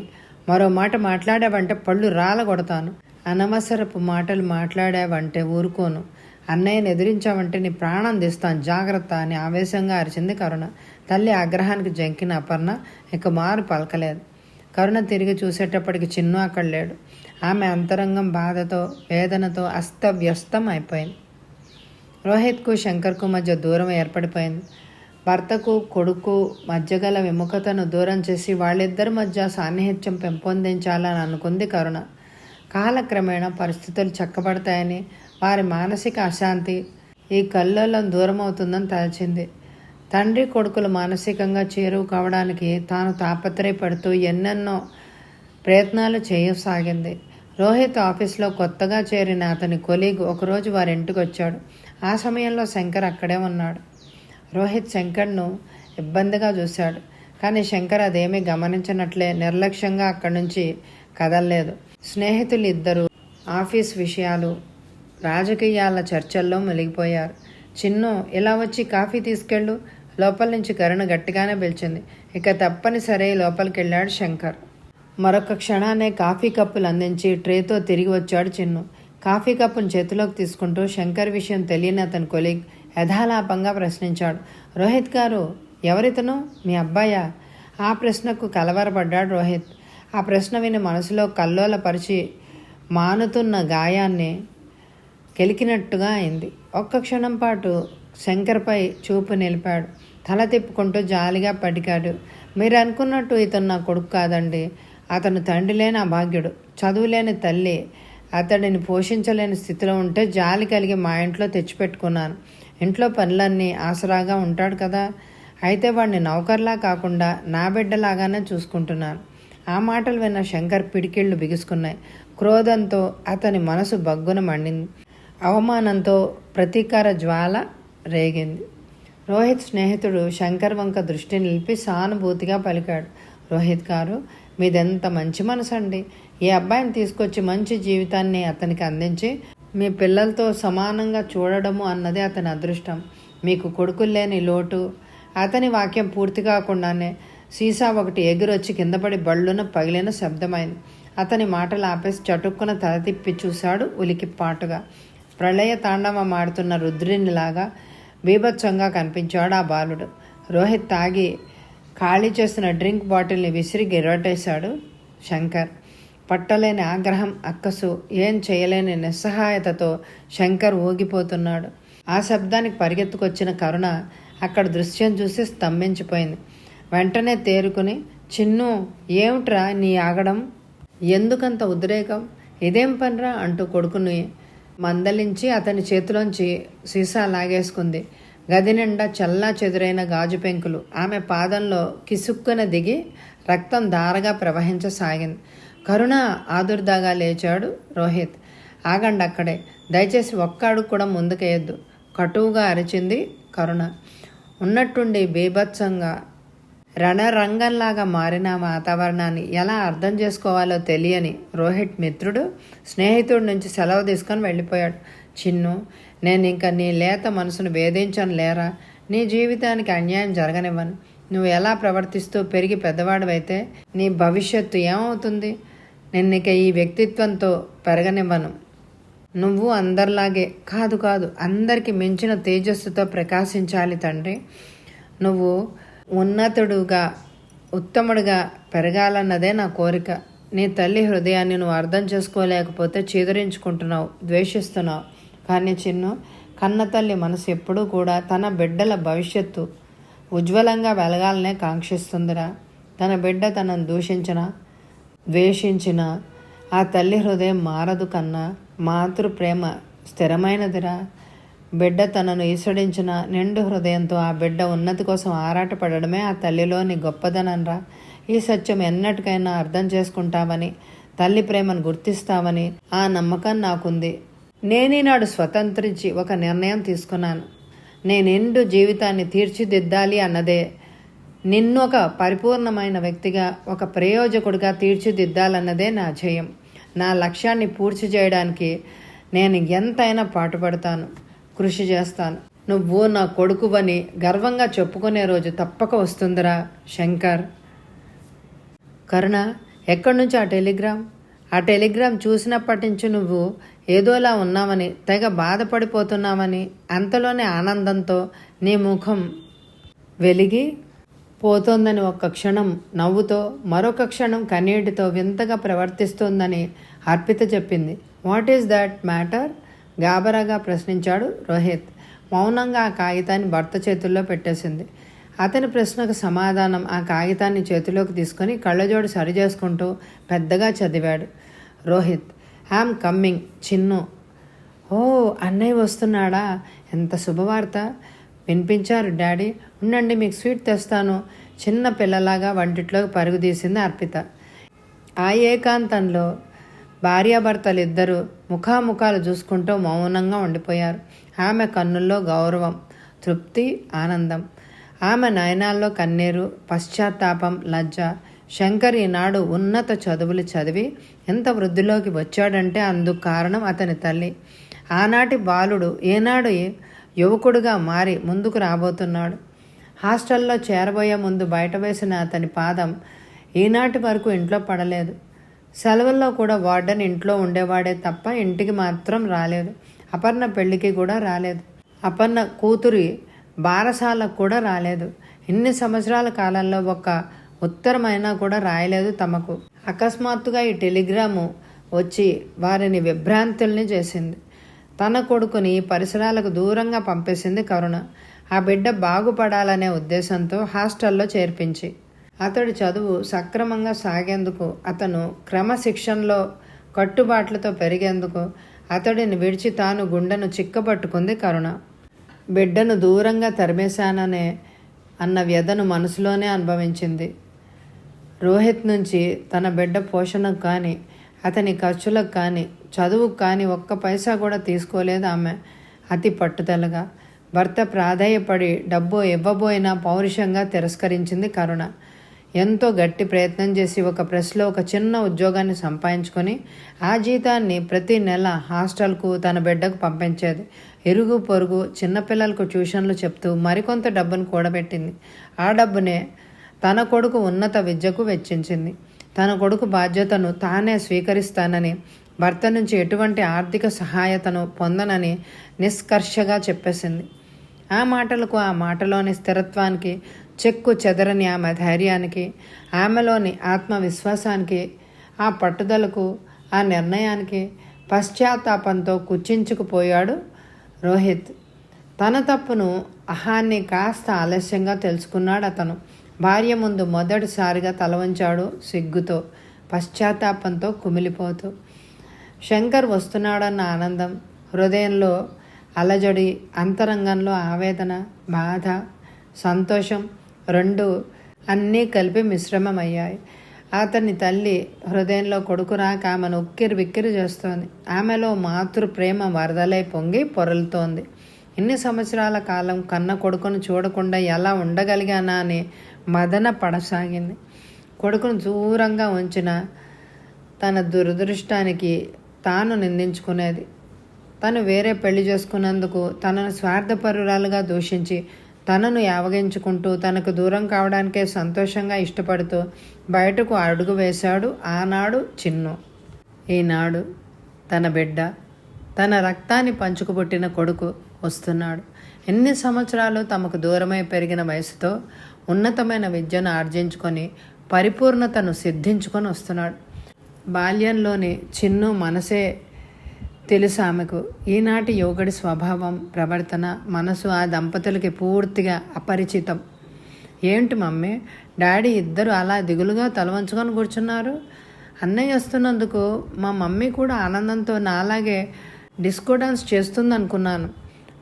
మరో మాట మాట్లాడావంటే పళ్ళు రాలగొడతాను. అనవసరపు మాటలు మాట్లాడావంటే ఊరుకోను. అన్నయ్యని ఎదిరించావంటే నీ ప్రాణం తీస్తాను, జాగ్రత్త అని ఆవేశంగా అరిచింది కరుణ. తల్లి ఆగ్రహానికి జంకిన అపర్ణ ఇక మారు పలకలేదు. కరుణ తిరిగి చూసేటప్పటికి చిన్ను అక్కడ లేడు. ఆమె అంతరంగం బాధతో వేదనతో అస్తవ్యస్తం అయిపోయింది. రోహిత్కు శంకర్కు మధ్య దూరం ఏర్పడిపోయింది. భర్తకు కొడుకు మధ్య గల విముఖతను దూరం చేసి వాళ్ళిద్దరి మధ్య సాన్నిహిత్యం పెంపొందించాలని అనుకుంది కరుణ. కాలక్రమేణా పరిస్థితులు చక్కబడతాయని, వారి మానసిక అశాంతి ఈ కల్లోలం దూరం అవుతుందని తలచింది. తండ్రి కొడుకులు మానసికంగా చేరువు కావడానికి తాను తాపత్రయపడుతూ ఎన్నెన్నో ప్రయత్నాలు చేయసాగింది. రోహిత్ ఆఫీస్లో కొత్తగా చేరిన అతని కొలీగ్ ఒకరోజు వారి ఇంటికి వచ్చాడు. ఆ సమయంలో శంకర్ అక్కడే ఉన్నాడు. రోహిత్ శంకర్ను ఇబ్బందిగా చూశాడు. కానీ శంకర్ అదేమీ గమనించినట్లే నిర్లక్ష్యంగా అక్కడి నుంచి కదలలేదు. స్నేహితులు ఇద్దరు ఆఫీస్ విషయాలు, రాజకీయాల చర్చల్లో మునిగిపోయారు. చిన్ను, ఇలా వచ్చి కాఫీ తీసుకెళ్ళు. లోపల నుంచి కరుణ గట్టిగానే పిలిచింది. ఇక తప్పనిసరి లోపలికి వెళ్ళాడు శంకర్. మరొక క్షణానే కాఫీ కప్పులు అందించి ట్రేతో తిరిగి వచ్చాడు చిన్ను. కాఫీ కప్పును చేతిలోకి తీసుకుంటూ శంకర్ విషయం తెలియని అతని కొలీగ్ యథాలాపంగా ప్రశ్నించాడు. రోహిత్ గారు, ఎవరితను? మీ అబ్బాయా? ఆ ప్రశ్నకు కలవరపడ్డాడు రోహిత్. ఆ ప్రశ్న విని మనసులో కల్లోలపరిచి మానుతున్న గాయాన్ని కెలికినట్టుగా అయింది. ఒక్క క్షణం పాటు శంకర్పై చూపు నిలిపాడు. తల తిప్పుకుంటూ జాలిగా పడికాడు. మీరు అనుకున్నట్టు ఇతను నా కొడుకు కాదండి. అతను తండ్రి లేని అభాగ్యుడు, చదువులేని తల్లి అతడిని పోషించలేని స్థితిలో ఉంటే జాలి కలిగి మా ఇంట్లో తెచ్చిపెట్టుకున్నాను. ఇంట్లో పనులన్నీ ఆసరాగా ఉంటాడు కదా. అయితే వాడిని నౌకర్లా కాకుండా నా బిడ్డలాగానే చూసుకుంటున్నాను. ఆ మాటలు విన్న శంకర్ పిడికిళ్ళు బిగుసుకున్నాయి. క్రోధంతో అతని మనసు బగ్గున మండింది. అవమానంతో ప్రతీకార జ్వాల రేగింది. రోహిత్ స్నేహితుడు శంకర్ వంక దృష్టి నిలిపి సానుభూతిగా పలికాడు. రోహిత్ గారు, మీదెంత మంచి మనసు అండి. ఈ అబ్బాయిని తీసుకొచ్చి మంచి జీవితాన్ని అతనికి అందించి మీ పిల్లలతో సమానంగా చూడడము అన్నది అతని అదృష్టం. మీకు కొడుకులు లేని లోటు. అతని వాక్యం పూర్తి కాకుండానే సీసా ఒకటి ఎగురొచ్చి కిందపడి బళ్ళున పగిలిన శబ్దమైంది. అతని మాటలు ఆపేసి చటుక్కున తల తిప్పి చూశాడు ఉలికిపాటుగా. ప్రళయ తాండవం ఆడుతున్న రుద్రునిలాగా బీభత్సంగా కనిపించాడు ఆ బాలుడు. రోహిత్ తాగి ఖాళీ చేస్తున్న డ్రింక్ బాటిల్ని విసిరి గిరటేశాడు శంకర్. పట్టలేని ఆగ్రహం, అక్కసు, ఏం చేయలేని నిస్సహాయతతో శంకర్ ఊగిపోతున్నాడు. ఆ శబ్దానికి పరిగెత్తుకొచ్చిన కరుణ అక్కడ దృశ్యం చూసి స్తంభించిపోయింది. వెంటనే తేరుకుని, చిన్ను, ఏమిట్రా నీ ఆగడం? ఎందుకంత ఉద్రేకం? ఇదేం పనిరా అంటూ కొడుకుని మందలించి అతని చేతిలోంచి సీసా లాగేసుకుంది. గది నిండా చల్లా చెదురైన గాజు పెంకులు. ఆమె పాదంలో కిసుక్కున దిగి రక్తం ధారగా ప్రవహించసాగింది. కరుణ ఆదుర్దాగా లేచాడు రోహిత్. ఆగండి అక్కడే, దయచేసి ఒక్క అడుగు కూడా ముందుకేయద్దు, కటువుగా అరిచింది కరుణ. ఉన్నట్టుండి బీభత్సంగా రణరంగంలాగా మారిన వాతావరణాన్ని ఎలా అర్థం చేసుకోవాలో తెలియని రోహిత్ మిత్రుడు స్నేహితుడి నుంచి సెలవు తీసుకొని వెళ్ళిపోయాడు. చిన్ను, నేను ఇంకా నీ లేత మనసును వేధించను లేరా. నీ జీవితానికి అన్యాయం జరగనివ్వను. నువ్వు ఎలా ప్రవర్తిస్తూ పెరిగి పెద్దవాడివైతే నీ భవిష్యత్తు ఏమవుతుంది? నిన్నిక ఈ వ్యక్తిత్వంతో పెరగనివ్వను. నువ్వు అందరిలాగే కాదు కాదు అందరికి మించిన తేజస్సుతో ప్రకాశించాలి తండ్రి. నువ్వు ఉన్నతుడుగా ఉత్తముడుగా పెరగాలన్నదే నా కోరిక. నీ తల్లి హృదయాన్ని నువ్వు అర్థం చేసుకోలేకపోతే చీదరించుకుంటున్నావు, ద్వేషిస్తున్నావు. కానీ చిన్ను, కన్న తల్లి మనసు ఎప్పుడూ కూడా తన బిడ్డల భవిష్యత్తు ఉజ్వలంగా వెలగాలనే కాంక్షిస్తుందిరా. తన బిడ్డ తనను దూషించినా ద్వేషించినా ఆ తల్లి హృదయం మారదు కన్నా. మాతృ ప్రేమ స్థిరమైనదిరా. బిడ్డ తనను ఈసడించిన నిండు హృదయంతో ఆ బిడ్డ ఉన్నతి కోసం ఆరాటపడడమే ఆ తల్లిలోని గొప్పదనంరా. ఈ సత్యం ఎన్నటికైనా అర్థం చేసుకుంటావని, తల్లి ప్రేమను గుర్తిస్తావని ఆ నమ్మకం నాకుంది. నేనీనాడు స్వతంత్రించి ఒక నిర్ణయం తీసుకున్నాను. నేనెండు జీవితాన్ని తీర్చిదిద్దాలి అన్నదే. నిన్ను ఒక పరిపూర్ణమైన వ్యక్తిగా, ఒక ప్రయోజకుడిగా తీర్చిదిద్దాలన్నదే నా ధ్యేయం. నా లక్ష్యాన్ని పూర్తి చేయడానికి నేను ఎంతైనా పాటుపడతాను, కృషి చేస్తాను. నువ్వు నా కొడుకువని గర్వంగా చెప్పుకునే రోజు తప్పక వస్తుందిరా శంకర్. కరుణ, ఎక్కడి నుంచి ఆ టెలిగ్రామ్? ఆ టెలిగ్రామ్ చూసినప్పటి నుంచి నువ్వు ఏదోలా ఉన్నావని, తెగ బాధపడిపోతున్నావని, అంతలోనే ఆనందంతో నీ ముఖం వెలిగి పోతోందని ఒక్క క్షణం నవ్వుతో, మరొక క్షణం కన్నీటితో వింతగా ప్రవర్తిస్తోందని అర్పిత చెప్పింది. What is that matter? గాబరాగా ప్రశ్నించాడు రోహిత్. మౌనంగా ఆ కాగితాన్ని భర్త చేతుల్లో పెట్టేసింది. అతని ప్రశ్నకు సమాధానం ఆ కాగితాన్ని చేతిలోకి తీసుకొని కళ్ళజోడు సరి చేసుకుంటూ పెద్దగా చదివాడు రోహిత్. I'm coming Chinnu. ఓ, అన్నయ్య వస్తున్నాడా? ఎంత శుభవార్త వినిపించారు డాడీ. ఉండండి, మీకు స్వీట్ తెస్తాను. చిన్న పిల్లలాగా వంటిట్లోకి పరుగు తీసింది అర్పిత. ఆ ఏకాంతంలో భార్యాభర్తలు ఇద్దరూ ముఖాముఖాలు చూసుకుంటూ మౌనంగా ఉండిపోయారు. ఆమె కన్నుల్లో గౌరవం, తృప్తి, ఆనందం. ఆమె నయనాల్లో కన్నీరు, పశ్చాత్తాపం, లజ్జ. శంకర్ ఈనాడు ఉన్నత చదువులు చదివి ఎంత వృద్ధిలోకి వచ్చాడంటే అందుకు కారణం అతని తల్లి. ఆనాటి బాలుడు ఏనాడు యువకుడుగా మారి ముందుకు రాబోతున్నాడు. హాస్టల్లో చేరబోయే ముందు బయట వేసిన అతని పాదం ఈనాటి వరకు ఇంట్లో పడలేదు. సెలవుల్లో కూడా వార్డెన్ ఇంట్లో ఉండేవాడే తప్ప ఇంటికి మాత్రం రాలేదు. అపర్ణ పెళ్లికి కూడా రాలేదు. అపర్ణ కూతురి బారసాలకు కూడా రాలేదు. ఇన్ని సంవత్సరాల కాలంలో ఒక్క ఉత్తరమైనా కూడా రాయలేదు తమకు. అకస్మాత్తుగా ఈ టెలిగ్రాము వచ్చి వారిని విభ్రాంతుల్ని చేసింది. తన కొడుకుని పరిసరాలకు దూరంగా పంపేసింది కరుణ. ఆ బిడ్డ బాగుపడాలనే ఉద్దేశంతో హాస్టల్లో చేర్పించి అతడి చదువు సక్రమంగా సాగేందుకు, అతను క్రమశిక్షణలో కట్టుబాట్లతో పెరిగేందుకు అతడిని విడిచి తాను గుండెను చిక్కబట్టుకుంది కరుణ. బిడ్డను దూరంగా తరిమేశాననే అన్న వ్యధను మనసులోనే అనుభవించింది. రోహిత్ నుంచి తన బిడ్డ పోషణకు కానీ, అతని ఖర్చులకు కానీ, చదువుకు కానీ ఒక్క పైసా కూడా తీసుకోలేదు ఆమె అతి పట్టుదలగా. భర్త ప్రాధేయపడి డబ్బు ఇవ్వబోయినా పౌరుషంగా తిరస్కరించింది కరుణ. ఎంతో గట్టి ప్రయత్నం చేసి ఒక ప్రెస్లో ఒక చిన్న ఉద్యోగాన్ని సంపాదించుకొని ఆ జీతాన్ని ప్రతి నెల హాస్టల్కు తన బిడ్డకు పంపించేది. ఇరుగు పొరుగు చిన్నపిల్లలకు ట్యూషన్లు చెప్తూ మరికొంత డబ్బును కూడబెట్టింది. ఆ డబ్బునే తన కొడుకు ఉన్నత విద్యకు వెచ్చించింది. తన కొడుకు బాధ్యతను తానే స్వీకరిస్తానని, భర్త నుంచి ఎటువంటి ఆర్థిక సహాయతను పొందనని నిష్కర్షగా చెప్పేసింది. ఆ మాటలకు, ఆ మాటలోని స్థిరత్వానికి, చెక్కు చెదరని ఆమె ధైర్యానికి, ఆమెలోని ఆత్మవిశ్వాసానికి, ఆ పట్టుదలకు, ఆ నిర్ణయానికి పశ్చాత్తాపంతో కుచించుకుపోయాడు రోహిత్. తన తప్పును, అహాన్ని కాస్త ఆలస్యంగా తెలుసుకున్నాడు అతను. భార్య ముందు మొదటిసారిగా తల వంచాడు సిగ్గుతో, పశ్చాత్తాపంతో కుమిలిపోతూ. శంకర్ వస్తున్నాడన్న ఆనందం, హృదయంలో అలజడి, అంతరంగంలో ఆవేదన, బాధ, సంతోషం రెండు అన్నీ కలిపి మిశ్రమమయ్యాయి. అతని తల్లి హృదయంలో కొడుకు రాక ఆమెను ఉక్కిరి బిక్కిరి చేస్తోంది. ఆమెలో మాతృ ప్రేమ వరదలై పొంగి పొరలుతోంది. ఇన్ని సంవత్సరాల కాలం కన్న కొడుకును చూడకుండా ఎలా ఉండగలిగానా అని మదన పడసాగింది. కొడుకును దూరంగా ఉంచిన తన దురదృష్టానికి తాను నిందించుకునేది. తను వేరే పెళ్లి చేసుకున్నందుకు తనను స్వార్థపరురాలుగా దూషించి తనను యావగించుకుంటూ తనకు దూరం కావడానికే సంతోషంగా ఇష్టపడుతూ బయటకు అడుగు వేశాడు ఆనాడు చిన్ను. ఈనాడు తన బిడ్డ, తన రక్తాన్ని పంచుకుపుట్టిన కొడుకు వస్తున్నాడు. ఎన్ని సంవత్సరాలు తమకు దూరమై పెరిగిన వయసుతో ఉన్నతమైన విద్యను ఆర్జించుకొని పరిపూర్ణతను సిద్ధించుకొని వస్తున్నాడు. బాల్యంలోని చిన్ను మనసే తెలుసు ఆమెకు. ఈనాటి యువకుడి స్వభావం, ప్రవర్తన, మనసు ఆ దంపతులకి పూర్తిగా అపరిచితం. ఏంటి మమ్మీ, డాడీ ఇద్దరు అలా దిగులుగా తలవంచుకొని కూర్చున్నారు? అన్నయ్య వస్తున్నందుకు మా మమ్మీ కూడా ఆనందంతో నాలాగే డిస్కో డాన్స్ చేస్తుందనుకున్నాను.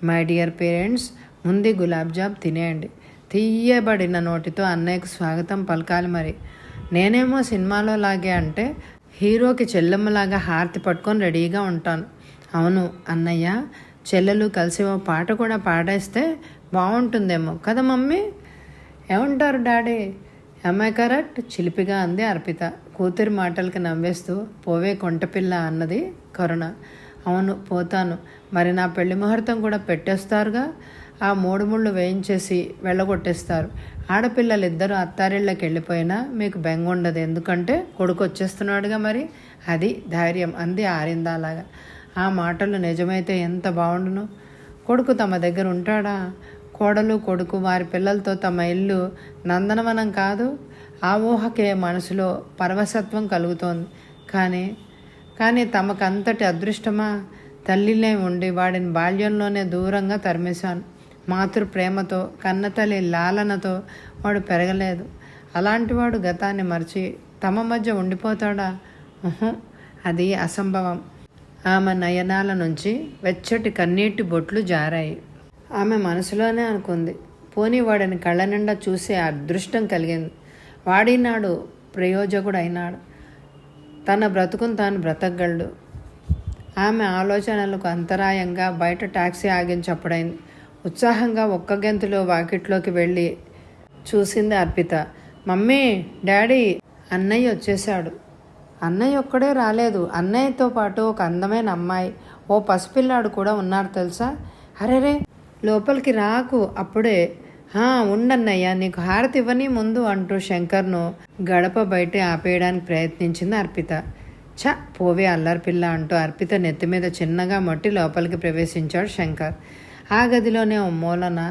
మై డియర్ పేరెంట్స్, ముందు గులాబ్ జామ్ తినేయండి. తీయబడిన నోటితో అన్నయ్యకు స్వాగతం పలకాలి. మరి నేనేమో సినిమాలో లాగే అంటే హీరోకి చెల్లెమ్మలాగా హారతి పట్టుకొని రెడీగా ఉంటాను. అవును అన్నయ్య, చెల్లెలు కలిసి ఓ పాట కూడా పాడేస్తే బాగుంటుందేమో కదా మమ్మీ? ఏమంటారు డాడీ? అమ్మాయి కరెక్ట్? చిలిపిగా అంది అర్పిత. కూతురి మాటలకి నవ్వేస్తూ పోవే కొంటపిల్ల అన్నది కరుణ. అవును పోతాను, మరి నా పెళ్లి ముహూర్తం కూడా పెట్టేస్తారుగా ఆ 3 ముళ్ళు వేయించేసి వెళ్ళగొట్టేస్తారు. ఆడపిల్లలిద్దరూ అత్తారిళ్ళకి వెళ్ళిపోయినా మీకు బెంగ ఉండదు, ఎందుకంటే కొడుకు వచ్చేస్తున్నాడుగా. మరి అది ధైర్యం అంది ఆరిందా అలాగా. ఆ మాటలు నిజమైతే ఎంత బాగుండును. కొడుకు తమ దగ్గర ఉంటాడా? కోడలు కొడుకు వారి పిల్లలతో తమ ఇల్లు నందనవనం కాదు. ఆ ఊహకే మనసులో పరవశత్వం కలుగుతోంది. కానీ తమకంతటి అదృష్టమా? తల్లినే ఉండి వాడిని బాల్యంలోనే దూరంగా తరిమేశాను. మాతృ ప్రేమతో కన్నతల్లి లాలనతో వాడు పెరగలేదు. అలాంటివాడు గతాన్ని మర్చి తమ మధ్య ఉండిపోతాడా? అది అసంభవం. ఆమె నయనాల నుంచి వెచ్చటి కన్నీటి బొట్లు జారాయి. ఆమె మనసులోనే అనుకుంది, పోనీ వాడిని కళ్ళ నిండా చూసే అదృష్టం కలిగింది. వాడినాడు ప్రయోజకుడు అయినాడు. తన బ్రతుకును తాను బ్రతకగలడు. ఆమె ఆలోచనలకు అంతరాయంగా బయట టాక్సీ ఆగించప్పుడైంది. ఉత్సాహంగా ఒక్క గెంతులో వాకిట్లోకి వెళ్ళి చూసింది అర్పిత. మమ్మీ, డాడీ, అన్నయ్య వచ్చేశాడు. అన్నయ్య ఒక్కడే రాలేదు, అన్నయ్యతో పాటు ఒక అందమైన అమ్మాయి, ఓ పసిపిల్లాడు కూడా ఉన్నారు తెలుసా. అరేరే, లోపలికి రాకు అప్పుడే. ఉండన్నయ్య, నీకు హారతి ఇవ్వని ముందు అంటూ శంకర్ను గడప బయట ఆపేయడానికి ప్రయత్నించింది అర్పిత. పోవే అల్లరి పిల్ల అంటూ అర్పిత నెత్తి మీద చిన్నగా మట్టి లోపలికి ప్రవేశించాడు శంకర్. ఆ గదిలోనే ఓ మూలన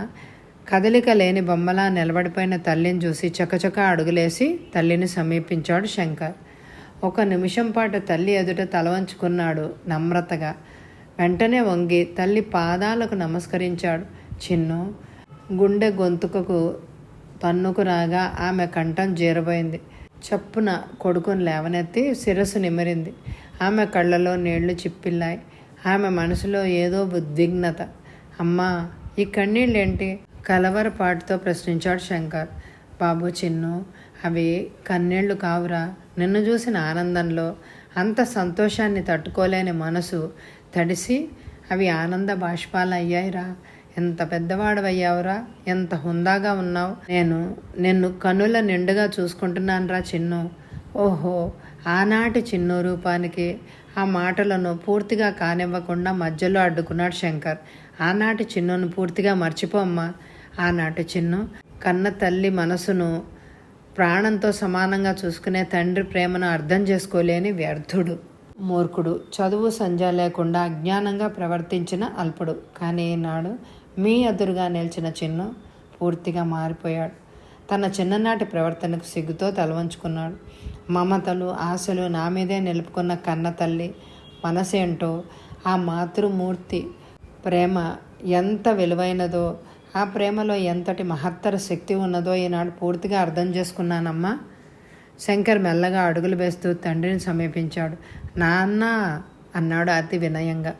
కదలిక లేని బొమ్మలా నిలబడిపోయిన తల్లిని చూసి చకచక అడుగులేసి తల్లిని సమీపించాడు శంకర్. ఒక నిమిషం పాటు తల్లి ఎదుట తలవంచుకున్నాడు నమ్రతగా. వెంటనే వంగి తల్లి పాదాలకు నమస్కరించాడు. చిన్ను గుండె గొంతుకకు తన్నుకు రాగా ఆమె కంఠం జీరబోయింది. చప్పున కొడుకుని లేవనెత్తి శిరస్సు నిమిరింది. ఆమె కళ్ళలో నీళ్లు చిప్పిల్లాయి. ఆమె మనసులో ఏదో ఉద్విగ్నత. అమ్మా, ఈ కన్నీళ్ళేంటి? కలవరపాటుతో ప్రశ్నించాడు శంకర్. బాబు చిన్ను, అవి కన్నీళ్లు కావురా. నిన్ను చూసిన ఆనందంలో అంత సంతోషాన్ని తట్టుకోలేని మనసు తడిసి అవి ఆనంద బాష్పాలు అయ్యాయిరా. ఎంత పెద్దవాడవయ్యావురా, ఎంత హుందాగా ఉన్నావు. నిన్ను కన్నుల నిండుగా చూసుకుంటున్నానురా చిన్ను. ఓహో, ఆనాటి చిన్ను రూపానికి ఆ మాటలను పూర్తిగా కానివ్వకుండా మధ్యలో అడ్డుకున్నాడు శంకర్. ఆనాటి చిన్నును పూర్తిగా మర్చిపోమ్మా. ఆనాటి చిన్ను కన్న తల్లి మనసును ప్రాణంతో సమానంగా చూసుకునే తండ్రి ప్రేమను అర్థం చేసుకోలేని వ్యర్థుడు, మూర్ఖుడు, చదువు సంధ్య లేకుండా అజ్ఞానంగా ప్రవర్తించిన అల్పుడు. కానీ ఈనాడు మీ ఎదురుగా నిలిచిన చిన్ను పూర్తిగా మారిపోయాడు. తన చిన్ననాటి ప్రవర్తనకు సిగ్గుతో తలవంచుకున్నాడు. మమతలు ఆశలు నా మీదే నిలుపుకున్న కన్న తల్లి మనసేంటో, ఆ మాతృమూర్తి ప్రేమ ఎంత విలువైనదో, ఆ ప్రేమలో ఎంతటి మహత్తర శక్తి ఉన్నదో ఈనాడు పూర్తిగా అర్థం చేసుకున్నానమ్మా. శంకర్ మెల్లగా అడుగులు వేస్తూ తండ్రిని సమీపించాడు. నాన్న అన్నాడు అతి వినయంగా.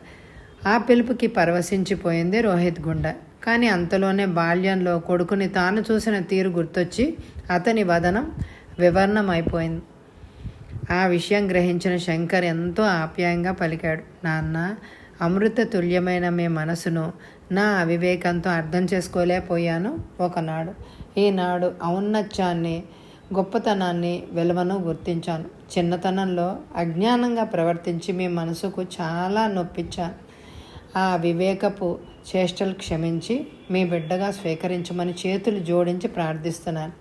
ఆ పిలుపుకి పరవశించిపోయింది రోహిత్ గుండె. కానీ అంతలోనే బాల్యంలో కొడుకుని తాను చూసిన తీరు గుర్తొచ్చి అతని వదనం వివర్ణమైపోయింది. ఆ విషయం గ్రహించిన శంకర్ ఎంతో ఆప్యాయంగా పలికాడు. నాన్న, అమృత తుల్యమైన మీ మనసును నా అవివేకంతో అర్థం చేసుకోలేకపోయాను ఒకనాడు. ఈనాడు ఔన్నత్యాన్ని, గొప్పతనాన్ని, విలువను గుర్తించాను. చిన్నతనంలో అజ్ఞానంగా ప్రవర్తించి మీ మనసుకు చాలా నొప్పించాను. ఆ వివేకపు చేష్టలు క్షమించి మీ బిడ్డగా స్వీకరించమని చేతులు జోడించి ప్రార్థిస్తున్నాను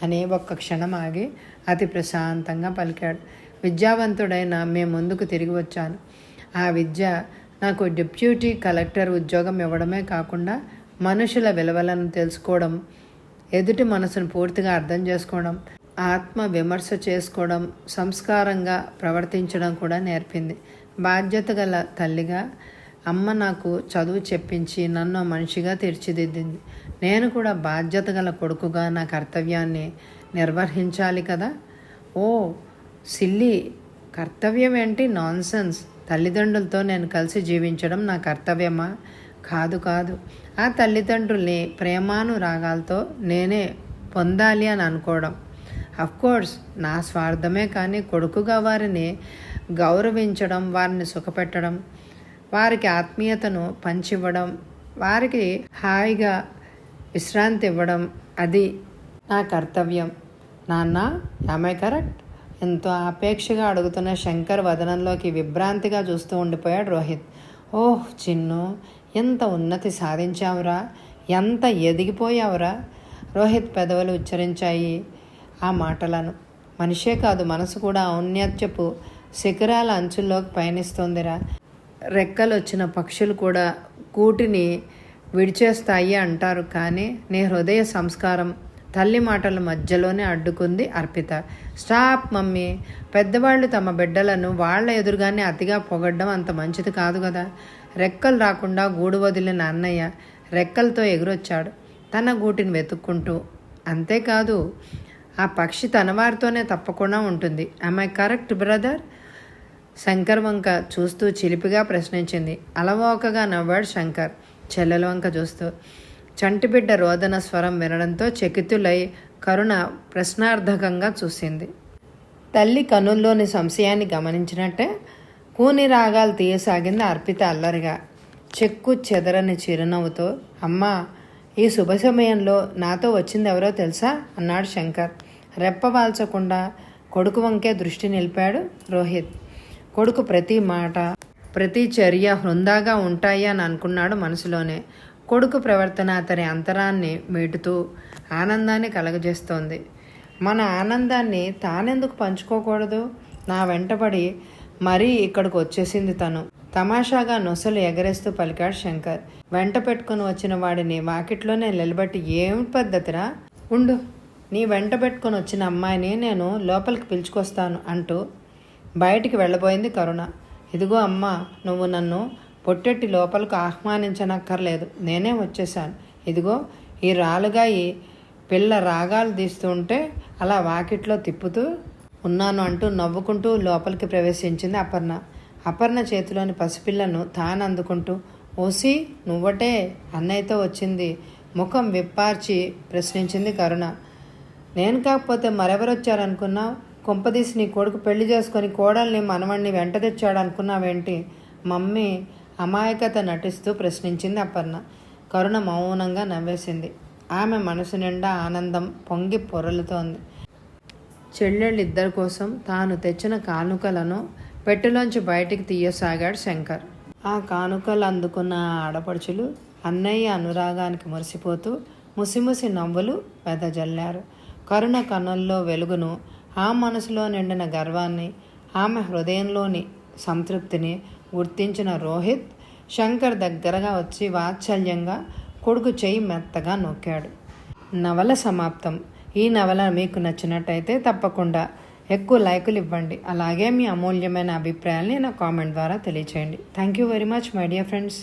అని ఒక్క క్షణం ఆగి అతి ప్రశాంతంగా పలికాడు. విద్యావంతుడైన మీ ముందుకు తిరిగి వచ్చాను. ఆ విద్య నాకు డిప్యూటీ కలెక్టర్ ఉద్యోగం ఇవ్వడమే కాకుండా మనుషుల విలువలను తెలుసుకోవడం, ఎదుటి మనసును పూర్తిగా అర్థం చేసుకోవడం, ఆత్మ విమర్శ చేసుకోవడం, సంస్కారంగా ప్రవర్తించడం కూడా నేర్పింది. బాధ్యత గల తల్లిగా అమ్మ నాకు చదువు చెప్పించి నన్ను మనిషిగా తీర్చిదిద్దింది. నేను కూడా బాధ్యత గల కొడుకుగా నా కర్తవ్యాన్ని నిర్వహించాలి కదా. ఓ సిల్లి, కర్తవ్యం ఏంటి? నాన్సెన్స్. తల్లిదండ్రులతో నేను కలిసి జీవించడం నా కర్తవ్యమా? కాదు. ఆ తల్లిదండ్రుల్ని ప్రేమానురాగాలతో నేనే పొందాలి అని అనుకోవడం. అఫ్కోర్స్ నా స్వార్థమే, కానీ కొడుకుగా వారిని గౌరవించడం, వారిని సుఖపెట్టడం, వారికి ఆత్మీయతను పంచివ్వడం, వారికి హాయిగా విశ్రాంతి ఇవ్వడం, అది నా కర్తవ్యం. నాన్న, యామై కరెక్ట్? ఎంతో ఆపేక్షగా అడుగుతున్న శంకర్ వదనంలోకి విభ్రాంతిగా చూస్తూ ఉండిపోయాడు రోహిత్. ఓహ్ చిన్ను, ఎంత ఉన్నతి సాధించావురా. ఎంత ఎదిగిపోయావురా. రోహిత్ పెదవులు ఉచ్చరించాయి ఆ మాటలను. మనిషే కాదు, మనసు కూడా ఔన్నత్యపు శిఖరాల అంచుల్లోకి పయనిస్తోందిరా. రెక్కలు వచ్చిన పక్షులు కూడా కూటిని విడిచేస్తాయి అంటారు, కానీ నీ హృదయ సంస్కారం తల్లి మాటల మధ్యలోనే అడ్డుకుంది అర్పిత. Stop mummy. పెద్దవాళ్ళు తమ బిడ్డలను వాళ్ళ ఎదురుగానే అతిగా పొగడ్డం అంత మంచిది కాదు కదా. రెక్కలు రాకుండా గూడు వదిలిన అన్నయ్య రెక్కలతో ఎగురొచ్చాడు తన గూటిని వెతుక్కుంటూ. అంతేకాదు, ఆ పక్షి తన వారితోనే తప్పకుండా ఉంటుంది. I correct brother? శంకర్ వంక చూస్తూ చిలిపిగా ప్రశ్నించింది. అలవోకగా నవ్వాడు శంకర్ చెల్లెల వంక చూస్తూ. చంటిబిడ్డ రోదన స్వరం వినడంతో చకితులై కరుణ ప్రశ్నార్థకంగా చూసింది. తల్లి కనుల్లోని సంశయాన్ని గమనించినట్టే కూని రాగాలు తీయసాగింది అర్పిత అల్లరిగా. చెక్కు చెదరని చిరునవ్వుతో, అమ్మా, ఈ శుభ సమయంలో నాతో వచ్చింది ఎవరో తెలుసా అన్నాడు శంకర్. రెప్పవాల్చకుండా కొడుకు వంకే దృష్టి నిలిపాడు రోహిత్. కొడుకు ప్రతి మాట, ప్రతి చర్య హృందాగా ఉంటాయి అని అనుకున్నాడు మనసులోనే. కొడుకు ప్రవర్తన అతని అంతరాన్ని మీటుతూ ఆనందాన్ని కలగజేస్తోంది. మన ఆనందాన్ని తానెందుకు పంచుకోకూడదు? నా వెంటబడి మరీ ఇక్కడికి వచ్చేసింది తను. తమాషాగా నొసలు ఎగరేస్తూ పలికాడు శంకర్. వెంట పెట్టుకుని వచ్చిన వాడిని వాకిట్లోనే నిలబెట్టి ఏమి పద్ధతిరా? ఉండు, నీ వెంట పెట్టుకుని వచ్చిన అమ్మాయిని నేను లోపలికి పిలుచుకొస్తాను అంటూ బయటికి వెళ్ళబోయింది కరుణ. ఇదిగో అమ్మా, నువ్వు నన్ను పొట్టెట్టి లోపలకు ఆహ్వానించనక్కర్లేదు, నేనే వచ్చేసాను. ఇదిగో ఈ రాలుగా ఈ పిల్ల రాగాలు తీస్తుంటే అలా వాకిట్లో తిప్పుతూ ఉన్నాను అంటూ నవ్వుకుంటూ లోపలికి ప్రవేశించింది అపర్ణ. అపర్ణ చేతిలోని పసిపిల్లను తాను అందుకుంటూ, ఓసి నువ్వటే అన్నయ్యతో వచ్చింది ముఖం విప్పార్చి ప్రశ్నించింది కరుణ. నేను కాకపోతే మరెవరొచ్చారనుకున్నావు? కొంపదీసి నీ కొడుకు పెళ్లి చేసుకొని కోడల్ని మనవణ్ణి వెంట తెచ్చాడు అనుకున్నావేంటి? మమ్మీ అమాయకత నటిస్తూ ప్రశ్నించింది అపర్ణ. కరుణ మౌనంగా నవ్వేసింది. ఆమె మనసు నిండా ఆనందం పొంగి పొరలుతోంది. చెల్లెళ్ళిద్దరి కోసం తాను తెచ్చిన కానుకలను పెట్టెలోంచి బయటికి తీయసాగాడు శంకర్. ఆ కానుకలు అందుకున్న ఆడపడుచులు అన్నయ్య అనురాగానికి మురిసిపోతూ ముసిముసి నవ్వులు వెదజల్లారు. కరుణ కన్నుల్లో వెలుగును, ఆ మనసులో నిండిన గర్వాన్ని, ఆమె హృదయంలోని సంతృప్తిని గుర్తించిన రోహిత్ శంకర్ దగ్గరగా వచ్చి వాత్సల్యంగా కొడుకు చెయ్యి మెత్తగా నొక్కాడు. నవల సమాప్తం. ఈ నవల మీకు నచ్చినట్టయితే తప్పకుండా ఎక్కువ లైకులు ఇవ్వండి. అలాగే మీ అమూల్యమైన అభిప్రాయాల్ని నా కామెంట్ ద్వారా తెలియచేయండి. Thank you very much my dear friends.